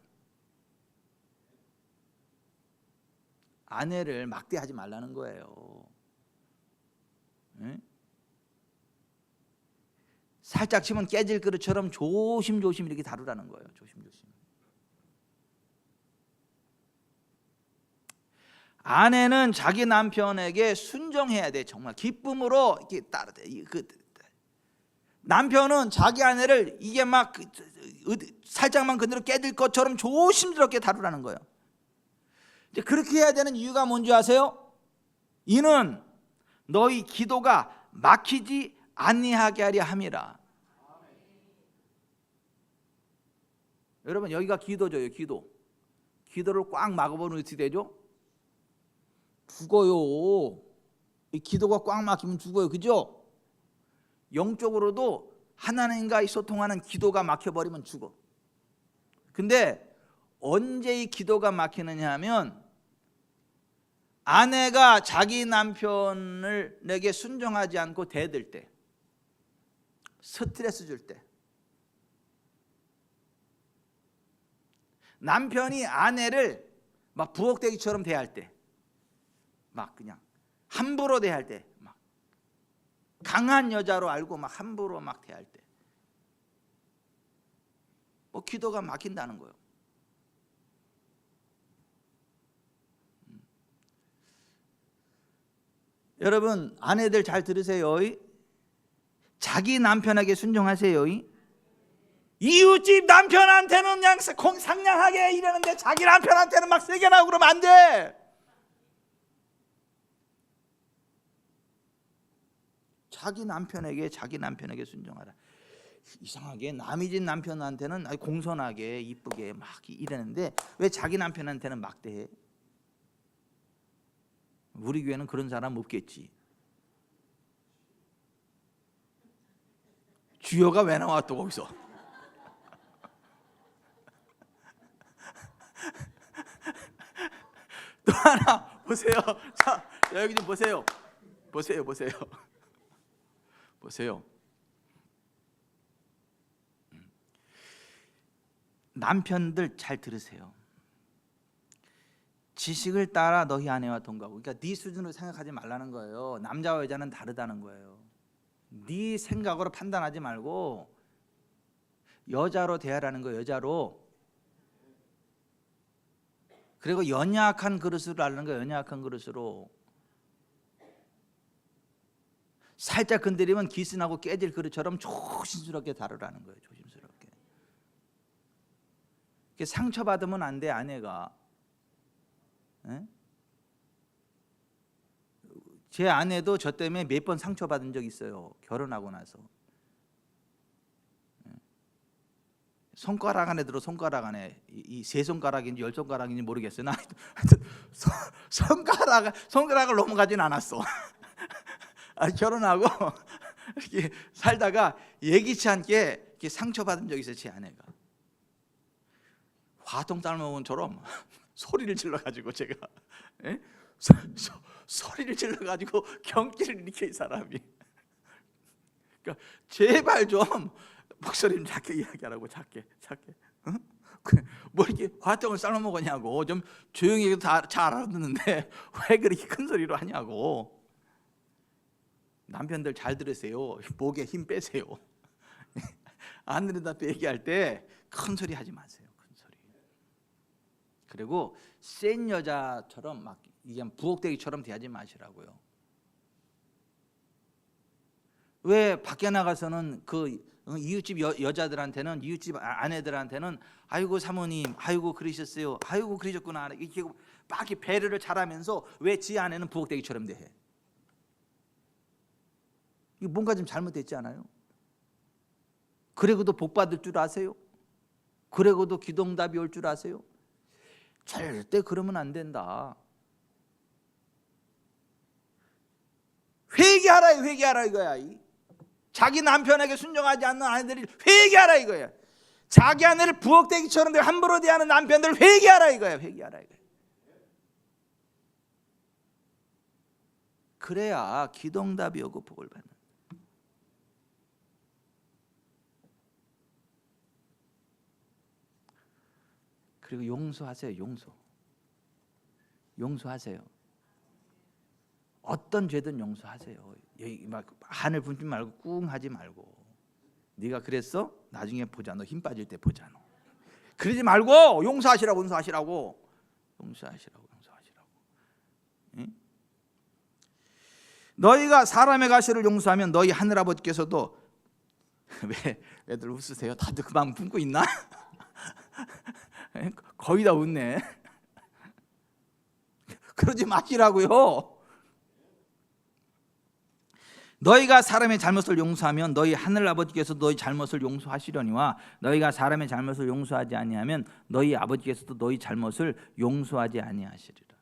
아내를 막대하지 말라는 거예요. 살짝 치면 깨질 그릇처럼 조심조심 이렇게 다루라는 거예요. 조심조심. 아내는 자기 남편에게 순종해야 돼. 정말 기쁨으로 이렇게 따르. 남편은 자기 아내를 이게 막 살짝만 그대로 깨질 것처럼 조심스럽게 다루라는 거예요. 이제 그렇게 해야 되는 이유가 뭔지 아세요? 이는 너희 기도가 막히지 아니하게 하려 함이라. 여러분, 여기가 기도죠. 기도를 꽉 막아버리면 어떻게 되죠? 죽어요. 이 기도가 꽉 막히면 죽어요. 그죠? 영적으로도 하나님과의 소통하는 기도가 막혀버리면 죽어. 근데 언제 이 기도가 막히느냐 하면 아내가 자기 남편을 내게 순종하지 않고 대들 때, 스트레스 줄 때, 남편이 아내를 막 부엌대기처럼 대할 때, 막 그냥 함부로 대할 때, 막 강한 여자로 알고 막 함부로 막 대할 때, 뭐 기도가 막힌다는 거예요. 여러분, 아내들 잘 들으세요. 자기 남편에게 순종하세요. 이웃집 남편한테는 그냥 상냥하게 이러는데 자기 남편한테는 막 세게 나오고 그러면 안 돼. 자기 남편에게 순종하라. 이상하게 남의 집 남편한테는 공손하게 이쁘게 막 이러는데 왜 자기 남편한테는 막대해? 우리 교회는 그런 사람 없겠지. 주여가 왜 나와 또 거기서? 또 하나 보세요. 자, 여기 좀 보세요. 보세요. 남편들 잘 들으세요. 지식을 따라 너희 아내와 동거하고, 그러니까 네 수준으로 생각하지 말라는 거예요. 남자와 여자는 다르다는 거예요. 네 생각으로 판단하지 말고 여자로 대하라는 거예요. 여자로. 그리고 연약한 그릇으로 하는 거예요. 연약한 그릇으로. 살짝 건드리면 기스나고 깨질 그릇처럼 조심스럽게 다루라는 거예요. 조심스럽게. 상처받으면 안 돼, 아내가. 에? 제 아내도 저 때문에 몇 번 상처받은 적 있어요. 결혼하고 나서. 손가락 안에 들어, 손가락 안에. 이 세 손가락인지 열 손가락인지 모르겠어요. 나 하여튼 손가락을 넘어가진 않았어. 결혼하고 이렇게 살다가 예기치 않게 이렇게 상처받은 적이 있어요. 제 아내가 화통 삶아온처럼 소리를 질러가지고 제가 소리를 질러가지고 경기를 일으켜, 이 사람이. 그러니까 제발 좀 목소리 좀 작게 이야기하라고. 작게. 응? 뭐 이렇게 화통을 삶아 먹었냐고. 좀 조용히 해도 다 잘 알아듣는데 왜 그렇게 큰 소리로 하냐고. 남편들 잘 들으세요. 목에 힘 빼세요. 아내들 앞에 얘기할 때 큰 소리 하지 마세요. 큰 소리. 그리고 센 여자처럼 막 이게 부엌대기처럼 대하지 마시라고요. 왜 밖에 나가서는 그 이웃집 여자들한테는, 이웃집 아내들한테는 아이고 사모님, 아이고 그러셨어요, 아이고 그러셨구나, 이렇게 막 배려를 잘하면서 왜 지 아내는 부엌대기처럼 대해? 이거 뭔가 좀 잘못됐지 않아요? 그래도 복 받을 줄 아세요? 그래도 기도응답이 올 줄 아세요? 절대 그러면 안 된다. 회개하라 이거야. 자기 남편에게 순종하지 않는 아내들이 회개하라 이거야. 자기 아내를 부엌대기처럼 함부로 대하는 남편들 회개하라 이거야. 그래야 기도응답이 오고 복을 받는. 그리고 용서하세요. 용서하세요. 어떤 죄든 용서하세요. 막 한을 품지 말고 꿍 하지 말고. 네가 그랬어? 나중에 보자. 너 힘 빠질 때 보자. 너. 그러지 말고 용서하시라고. 응? 너희가 사람의 가시를 용서하면 너희 하늘아버지께서도 왜 애들 웃으세요? 다들 그 마음 품고 있나? 거의 다 웃네. 그러지 마시라고요. 너희가 사람의 잘못을 용서하면 너희 하늘 아버지께서 너희 잘못을 용서하시려니와 너희가 사람의 잘못을 용서하지 아니하면 너희 아버지께서도 너희 잘못을 용서하지 아니하시리라.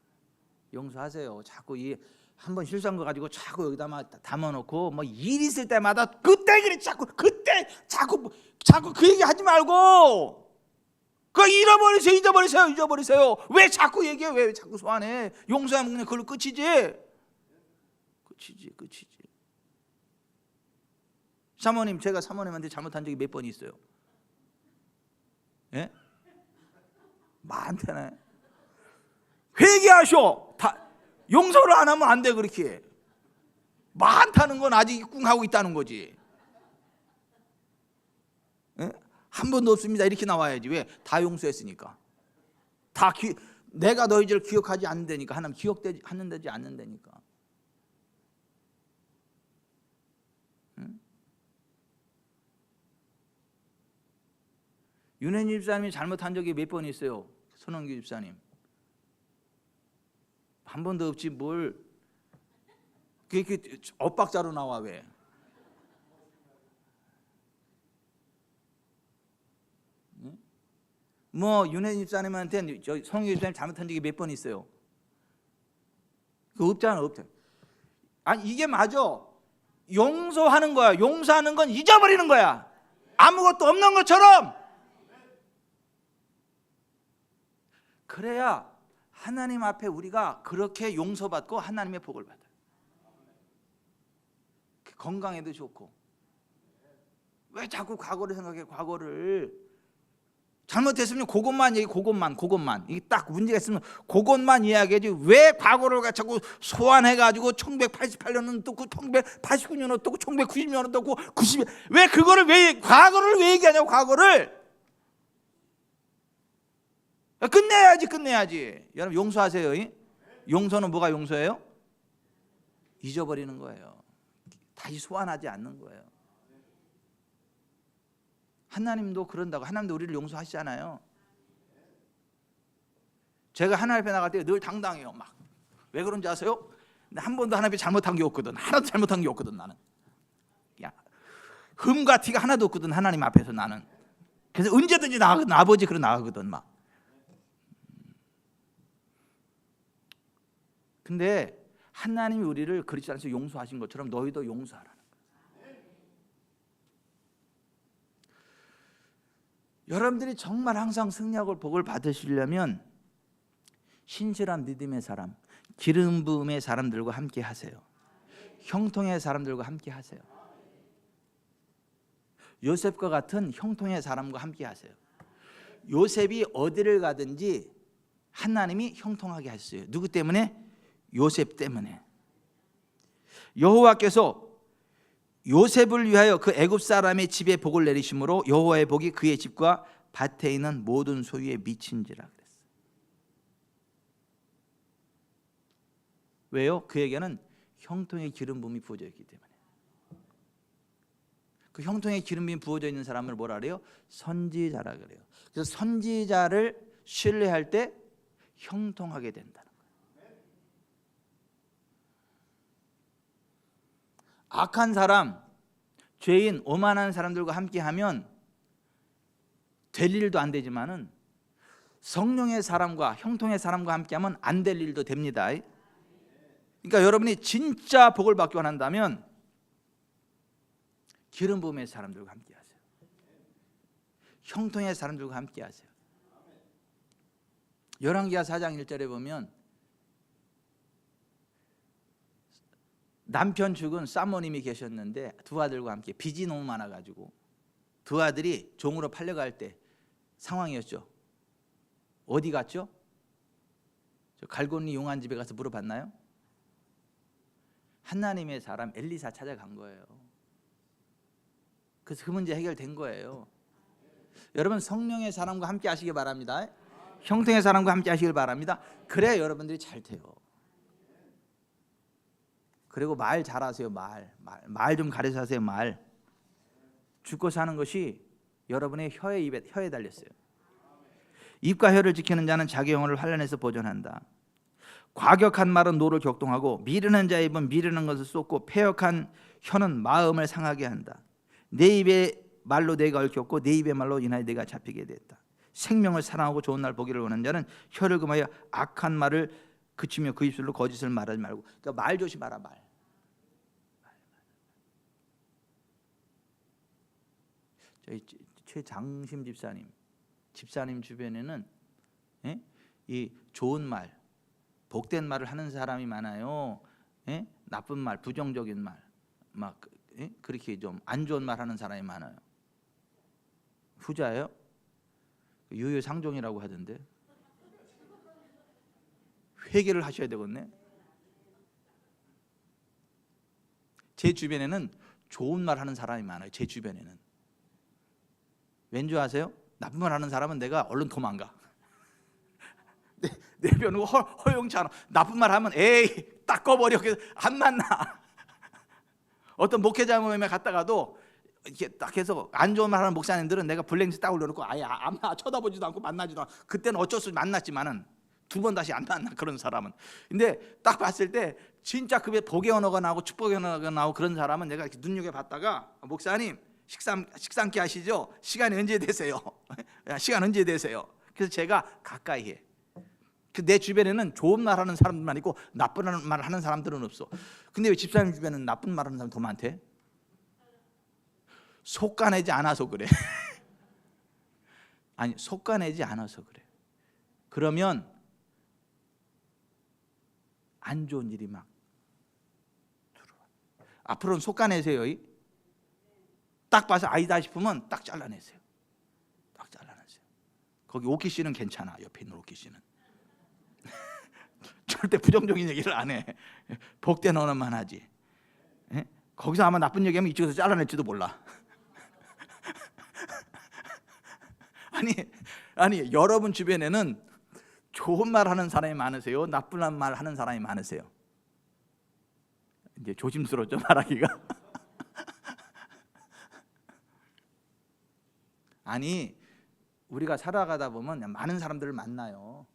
용서하세요. 자꾸 이 한번 실수한 거 가지고 자꾸 여기다 막 담아놓고 뭐 일 있을 때마다 그때 그래 자꾸 그 얘기 하지 말고 그 잊어버리세요. 왜 자꾸 얘기해? 왜 자꾸 소환해? 용서하면 그냥 그걸로 끝이지. 사모님, 제가 사모님한테 잘못한 적이 몇 번 있어요? 예? 많다네. 회개하셔. 다 용서를 안 하면 안 돼. 그렇게 많다는 건 아직 꿍하고 있다는 거지. 예? 한 번도 없습니다 이렇게 나와야지. 왜? 다 용서했으니까. 내가 너희들 기억하지 않는다니까. 하나님 기억되지 않는다니까. 응? 윤혜님 집사님이 잘못한 적이 몇 번 있어요? 손원규 집사님 한 번도 없지 뭘 그렇게 엇박자로 나와. 왜? 뭐 윤혜님 집사님한테 손원규 집사님 잘못한 적이 몇 번 있어요? 그 없잖아. 아니 이게 맞아. 용서하는 거야. 용서하는 건 잊어버리는 거야. 아무것도 없는 것처럼. 그래야 하나님 앞에 우리가 그렇게 용서받고 하나님의 복을 받아요. 건강에도 좋고. 왜 자꾸 과거를 생각해? 과거를 잘못했으면 그것만 얘기, 그것만 이게 딱 문제가 있으면 그것만 이야기하지. 왜 과거를 자꾸 소환해가지고 1988년은 또 1989년은 또 1990년은 또 90년 왜 그거를 과거를 왜 얘기하냐고. 과거를 끝내야지. 여러분 용서하세요. 용서는 뭐가 용서예요? 잊어버리는 거예요. 다시 소환하지 않는 거예요. 하나님도 그런다고. 하나님도 우리를 용서하시잖아요. 제가 하나님 앞에 나갈 때 늘 당당해요. 막 왜 그런지 아세요? 한 번도 하나님 앞에 잘못한 게 없거든. 하나도 잘못한 게 없거든. 나는 흠과 티가 하나도 없거든. 하나님 앞에서 나는. 그래서 언제든지 나가거든. 아버지 그러 나가거든. 막. 근데 하나님이 우리를 그리스도 안에서 용서하신 것처럼 너희도 용서하라는 거예요. 여러분들이 정말 항상 승리하고 복을 받으시려면 신실한 믿음의 사람, 기름 부음의 사람들과 함께 하세요. 형통의 사람들과 함께 하세요. 요셉과 같은 형통의 사람과 함께 하세요. 요셉이 어디를 가든지 하나님이 형통하게 하셨어요. 누구 때문에? 요셉 때문에. 여호와께서 요셉을 위하여 그 애굽 사람의 집에 복을 내리심으로 여호와의 복이 그의 집과 밭에 있는 모든 소유에 미친지라 그랬어요. 왜요? 그에게는 형통의 기름 부음이 부어져 있기 때문에. 그 형통의 기름 부음이 부어져 있는 사람을 뭐라 그래요? 선지자라 그래요. 그래서 선지자를 신뢰할 때 형통하게 된다는 거예요. 악한 사람, 죄인, 오만한 사람들과 함께하면 될 일도 안 되지만은 성령의 사람과 형통의 사람과 함께하면 안 될 일도 됩니다. 그러니까 여러분이 진짜 복을 받기 원한다면 기름 부음의 사람들과 함께하세요. 형통의 사람들과 함께하세요. 열왕기하 4장 1절에 보면 남편 죽은 사모님이 계셨는데 두 아들과 함께 빚이 너무 많아가지고 두 아들이 종으로 팔려갈 때 상황이었죠. 어디 갔죠? 저 갈고리 용한 집에 가서 물어봤나요? 하나님의 사람 엘리사 찾아간 거예요. 그래서 그 문제 해결된 거예요. 여러분 성령의 사람과 함께 하시기 바랍니다. 형통의 사람과 함께 하시길 바랍니다. 그래야 여러분들이 잘 돼요. 그리고 말 잘하세요. 말 좀 가려서 하세요. 말. 죽고 사는 것이 여러분의 혀에 달렸어요. 입과 혀를 지키는 자는 자기 영혼을 환난에서 보존한다. 과격한 말은 노를 격동하고 미르는 자의 입은 미르는 것을 쏟고 패역한 혀는 마음을 상하게 한다. 내 입의 말로 내가 얽혔고 내 입의 말로 인하여 내가 잡히게 됐다. 생명을 사랑하고 좋은 날 보기를 원하는 자는 혀를 금하여 악한 말을 그치며 그 입술로 거짓을 말하지 말고. 그러니까 말 조심하라. 말. 저희 최장심 집사님 주변에는 이 좋은 말, 복된 말을 하는 사람이 많아요. 나쁜 말, 부정적인 말, 막 그렇게 좀 안 좋은 말 하는 사람이 많아요. 후자예요? 유유상종이라고 하던데. 회개를 하셔야 되겠네. 제 주변에는 좋은 말 하는 사람이 많아요. 제 주변에는. 왠지 아세요? 나쁜 말 하는 사람은 내가 얼른 도망가. 내 변호 허용치 않아. 나쁜 말 하면 에이 딱 꺼버려. 그래서 안 만나. 어떤 목회자 모임에 갔다가도 이렇게 딱 해서 안 좋은 말 하는 목사님들은 내가 블랙리스트 딱 올려놓고 아예 안 쳐다보지도 않고 만나지도 않고. 그때는 어쩔 수 없이 만났지만은 두 번 다시 안 만나 그런 사람은. 근데 딱 봤을 때 진짜 그 복의 언어가 나오고 축복의 언어가 나오고 그런 사람은 내가 이렇게 눈여겨봤다가 목사님 식사함께 하시죠? 시간이 언제 되세요? 시간 언제 되세요? 그래서 제가 가까이 해. 내 주변에는 좋은 말 하는 사람들만 있고 나쁜 말 하는 사람들은 없어. 근데 왜 집사님 주변에는 나쁜 말 하는 사람 더 많대? 속가내지 않아서 그래. 아니 속가내지 않아서 그래. 그러면 안 좋은 일이 막 들어와. 앞으로는 속가내세요. 딱 봐서 아니다 싶으면 딱 잘라내세요. 딱 잘라내세요. 거기 오키 씨는 괜찮아. 옆에 있는 오키 씨는 절대 부정적인 얘기를 안 해. 복된 언어만 하지. 거기서 아마 나쁜 얘기하면 이쪽에서 잘라낼지도 몰라. 아니 여러분 주변에는 좋은 말 하는 사람이 많으세요? 나쁜 말 하는 사람이 많으세요? 이제 조심스럽죠 말하기가. 아니 우리가 살아가다 보면 많은 사람들을 만나요.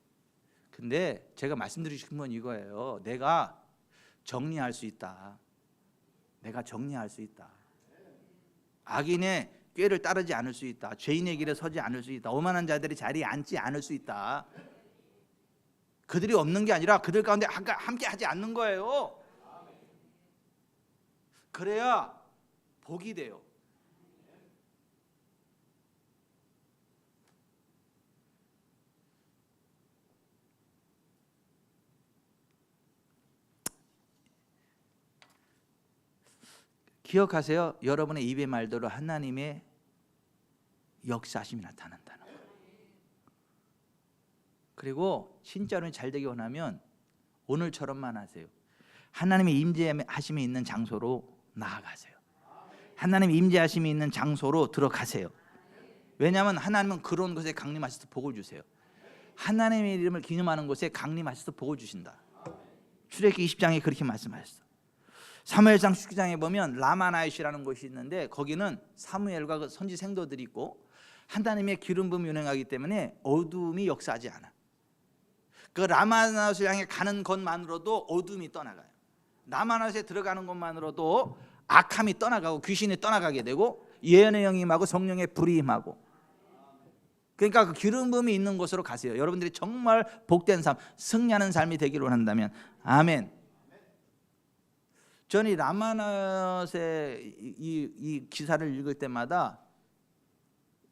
근데 제가 말씀드리고 싶은 건 이거예요. 내가 정리할 수 있다. 내가 정리할 수 있다. 악인의 꾀를 따르지 않을 수 있다. 죄인의 길에 서지 않을 수 있다. 오만한 자들이 자리에 앉지 않을 수 있다. 그들이 없는 게 아니라 그들 가운데 함께 하지 않는 거예요. 그래야 복이 돼요. 기억하세요. 여러분의 입의 말대로 하나님의 역사하심이 나타난다는 거예요. 그리고 진짜로 잘 되기 원하면 오늘처럼만 하세요. 하나님의 임재하심이 있는 장소로 나아가세요. 하나님의 임재하심이 있는 장소로 들어가세요. 왜냐하면 하나님은 그런 것에 강림하셔서 복을 주세요. 하나님의 이름을 기념하는 곳에 강림하셔서 복을 주신다. 출애굽기 20장에 그렇게 말씀하셨어요. 사무엘상 19장에 보면 라마나이시라는 곳이 있는데 거기는 사무엘과 그 선지 생도들이 있고 하나님의 기름 부음이 운행하기 때문에 어둠이 역사하지 않아. 그 라마나이시를 향해 가는 것만으로도 어둠이 떠나가요. 라마나이시에 들어가는 것만으로도 악함이 떠나가고 귀신이 떠나가게 되고 예언의 영이 임하고 성령의 불이 임하고. 그러니까 그 기름 부음이 있는 곳으로 가세요. 여러분들이 정말 복된 삶, 승리하는 삶이 되기를 원한다면 아멘. 저는 이 라마나스의 이 기사를 읽을 때마다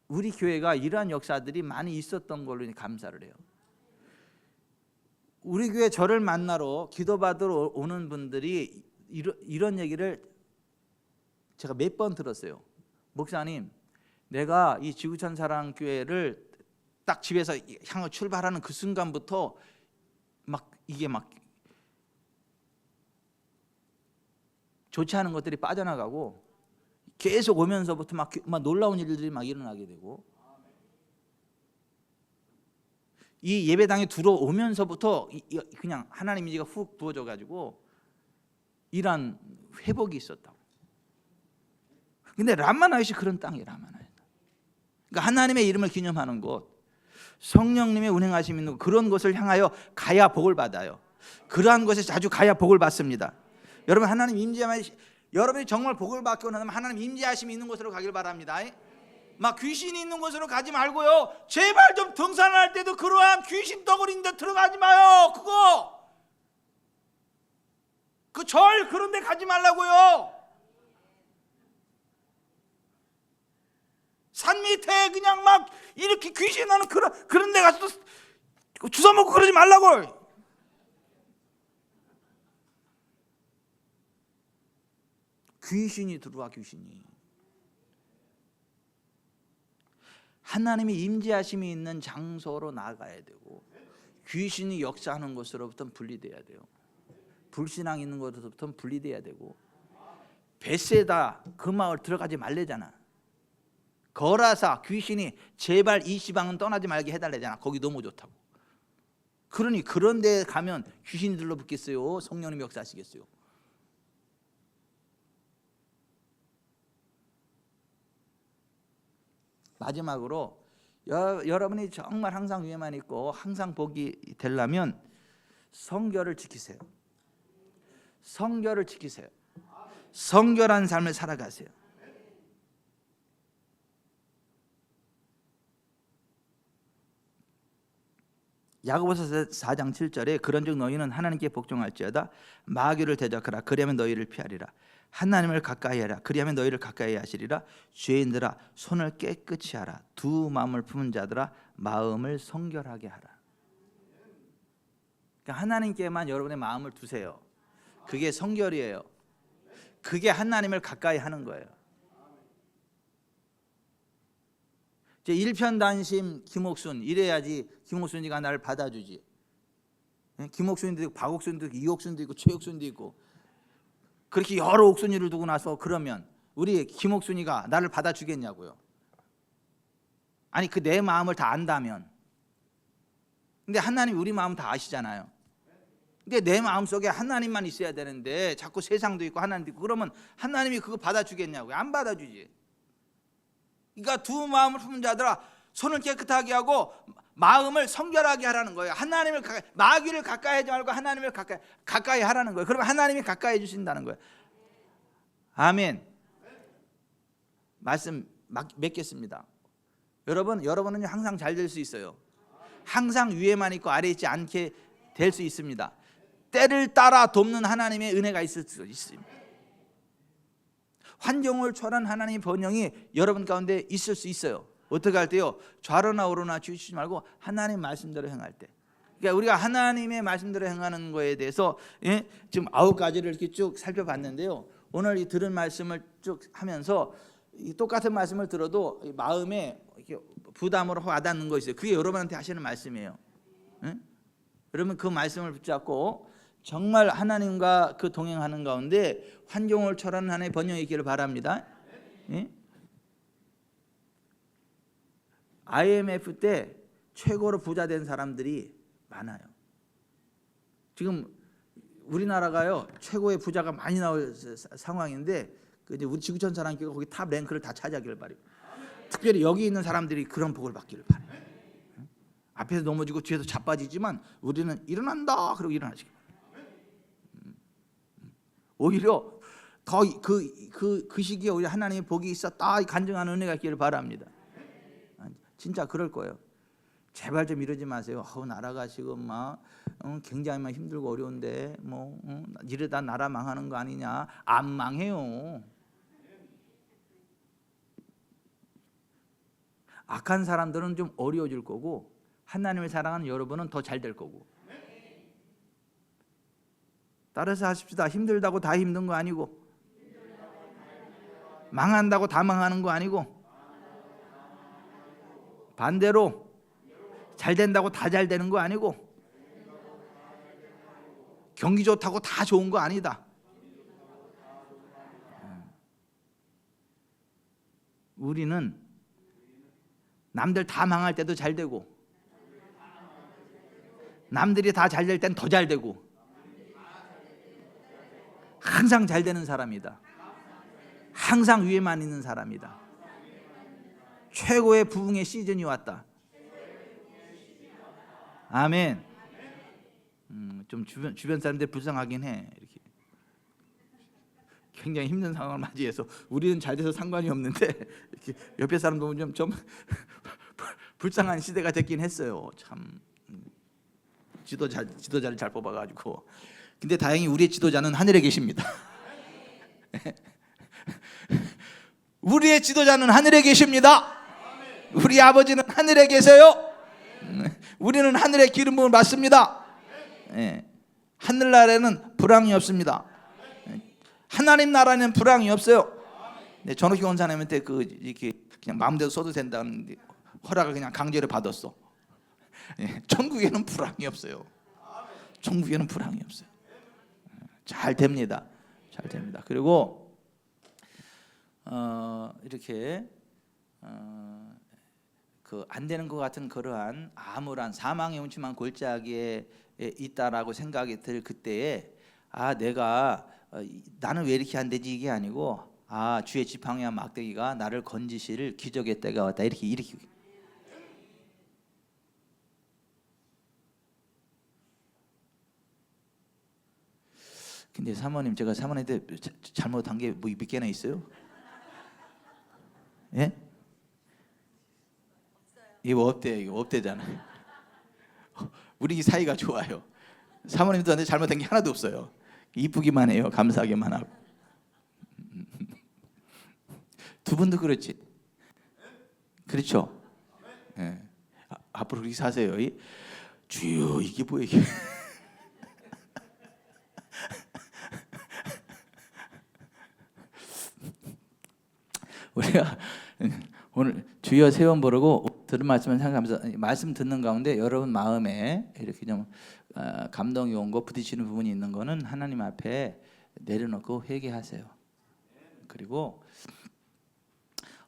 우리 교회가 이러한 역사들이 많이 있었던 걸로 감사를 해요. 우리 교회 저를 만나러 기도받으러 오는 분들이 이런 얘기를 제가 몇 번 들었어요. 목사님, 내가 이 지구촌 사랑교회를 딱 집에서 향해 출발하는 그 순간부터 이게 좋지 않은 것들이 빠져나가고 계속 오면서부터 막 놀라운 일들이 막 일어나게 되고 이 예배당에 들어오면서부터 그냥 하나님 이지가 훅 부어져 가지고 이런 회복이 있었다고. 근데 라마나이시 그런 땅이에요. 라마나이시. 그러니까 하나님의 이름을 기념하는 곳, 성령님의 운행하심이 있는 그런 곳을 향하여 가야 복을 받아요. 그러한 것에 자주 가야 복을 받습니다. 여러분 하나님 임재하면 여러분이 정말 복을 받고 나면 하나님 임재하심이 있는 곳으로 가길 바랍니다. 막 귀신이 있는 곳으로 가지 말고요. 제발 좀 등산할 때도 그러한 귀신 덩어리인 데 들어가지 마요. 그 절 그런 데 가지 말라고요. 산 밑에 그냥 막 이렇게 귀신 나는 그런 데 가서 주워 먹고 그러지 말라고. 귀신이 들어와. 귀신이. 하나님이 임재하심이 있는 장소로 나가야 되고 귀신이 역사하는 곳으로부터는 분리돼야 돼요. 불신앙 있는 곳으로부터는 분리돼야 되고 베세다 그 마을 들어가지 말래잖아. 거라사 귀신이 제발 이 시방은 떠나지 말게 해달래잖아. 거기 너무 좋다고. 그러니 그런 데 가면 귀신이 들러붙겠어요? 성령님이 역사하시겠어요? 마지막으로 여러분이 정말 항상 위에만 있고 항상 복이 되려면 성결을 지키세요. 성결을 지키세요. 성결한 삶을 살아가세요. 야고보서 4장 7절에 그런즉 너희는 하나님께 복종할지어다 마귀를 대적하라 그리하면 너희를 피하리라. 하나님을 가까이 하라 그리하면 너희를 가까이 하시리라. 죄인들아 손을 깨끗이 하라. 두 마음을 품은 자들아 마음을 성결하게 하라. 그러니까 하나님께만 여러분의 마음을 두세요. 그게 성결이에요. 그게 하나님을 가까이 하는 거예요. 제 일편단심 김옥순 이래야지 김옥순이가 나를 받아주지. 김옥순이도 있고 박옥순도 있고 이옥순도 있고 최옥순도 있고 그렇게 여러 옥순이를 두고 나서 그러면 우리 김옥순이가 나를 받아주겠냐고요. 아니 그 내 마음을 다 안다면. 근데 하나님 우리 마음 다 아시잖아요. 근데 내 마음속에 하나님만 있어야 되는데 자꾸 세상도 있고 하나님도 있고 그러면 하나님이 그거 받아주겠냐고요. 안 받아주지. 그러니까 두 마음을 품은 자들아 손을 깨끗하게 하고 마음을 성결하게 하라는 거예요. 하나님을 마귀를 가까이 하지 말고 하나님을 가까이 하라는 거예요. 그러면 하나님이 가까이 해주신다는 거예요. 아멘. 말씀 맺겠습니다. 여러분은 항상 잘 될 수 있어요. 항상 위에만 있고 아래에 있지 않게 될 수 있습니다. 때를 따라 돕는 하나님의 은혜가 있을 수 있습니다. 환경을 초월한 하나님의 번영이 여러분 가운데 있을 수 있어요. 어떻게 할 때요? 좌로나 우로나 치우치지 말고 하나님 말씀대로 행할 때. 그러니까 우리가 하나님의 말씀대로 행하는 거에 대해서 지금 9가지를 이렇게 쭉 살펴봤는데요. 오늘 이 들은 말씀을 쭉 하면서 똑같은 말씀을 들어도 마음에 이렇게 부담으로 와닿는 거 있어요. 그게 여러분한테 하시는 말씀이에요. 여러분 그 말씀을 붙잡고 정말 하나님과 그 동행하는 가운데 환경을 초월하는 하나님의 번영이 있기를 바랍니다. IMF 때 최고로 부자 된 사람들이 많아요. 지금 우리나라가요 최고의 부자가 많이 나올 상황인데 우리 지구촌 사람끼리 거기 탑 랭크를 다 차지하기를 바라요. 특별히 여기 있는 사람들이 그런 복을 받기를 바라요. 앞에서 넘어지고 뒤에서 자빠지지만 우리는 일어난다 그러고 일어나시기 바랍니다. 오히려 더 그 시기에 우리 하나님의 복이 있었다 간증하는 은혜가 있기를 바랍니다. 진짜 그럴 거예요. 제발 좀 이러지 마세요. 나라가 지금 막 굉장히 막 힘들고 어려운데 이러다 나라 망하는 거 아니냐. 안 망해요. 악한 사람들은 좀 어려워질 거고 하나님을 사랑하는 여러분은 더 잘 될 거고. 따라서 하십시다. 힘들다고 다 힘든 거 아니고 망한다고 다 망하는 거 아니고 반대로 잘 된다고 다 잘 되는 거 아니고 경기 좋다고 다 좋은 거 아니다. 우리는 남들 다 망할 때도 잘 되고 남들이 다 잘 될 땐 더 잘 되고 항상 잘 되는 사람이다. 항상 위에만 있는 사람이다. 최고의 부흥의 시즌이 왔다. 아멘. 좀 주변 사람들 불쌍하긴 해. 이렇게 굉장히 힘든 상황을 맞이해서 우리는 잘 돼서 상관이 없는데 이렇게 옆에 사람 보면 좀 불쌍한 시대가 됐긴 했어요. 참 지도자를 잘 뽑아가지고. 근데 다행히 우리의 지도자는 하늘에 계십니다. 우리의 지도자는 하늘에 계십니다. 우리 아버지는 하늘에 계세요. 우리는 하늘의 기름 부음을 받습니다. 하늘나라에는 불황이 없습니다. 하나님 나라는 불황이 없어요. 전옥희 원사님한테 이렇게 그냥 마음대로 써도 된다는 허락을 그냥 강제로 받았어. 천국에는 불황이 없어요. 천국에는 불황이 없어요. 잘 됩니다. 잘 됩니다. 그리고 이렇게 안 되는 것 같은 그러한 암울한 사망의 음침한 골짜기에 있다라고 생각이 들 그때에 내가 나는 왜 이렇게 안 되지 이게 아니고 주의 지팡이와 막대기가 나를 건지실 기적의 때가 왔다 이렇게. 근데 사모님 제가 사모님한테 잘못한 게 뭐 몇 개나 있어요? 예? 이거 없대잖아요. 우리 사이가 좋아요. 사모님도 저한테 잘못된 게 하나도 없어요. 이쁘기만 해요. 감사하게만 하고. 두 분도 그렇지. 그렇죠. 예. 앞으로 그렇게 사세요. 주여 이게 뭐야 이게. 우리가 오늘 주여 세 번 부르고 들은 말씀을 생각하면서 말씀 듣는 가운데 여러분 마음에 이렇게 좀 감동이 온 거 부딪히는 부분이 있는 거는 하나님 앞에 내려놓고 회개하세요. 그리고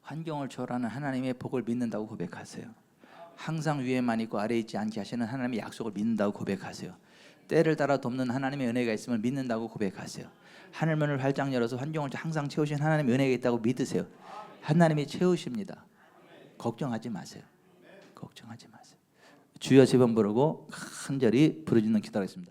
환경을 초월하는 하나님의 복을 믿는다고 고백하세요. 항상 위에만 있고 아래에 있지 않게 하시는 하나님의 약속을 믿는다고 고백하세요. 때를 따라 돕는 하나님의 은혜가 있음을 믿는다고 고백하세요. 하늘문을 활짝 열어서 환경을 항상 채우신 하나님의 은혜가 있다고 믿으세요. 하나님이 채우십니다. 걱정하지 마세요. 걱정하지 마세요. 주여 세 번 부르고 간절히 부르짖는 기도하겠습니다.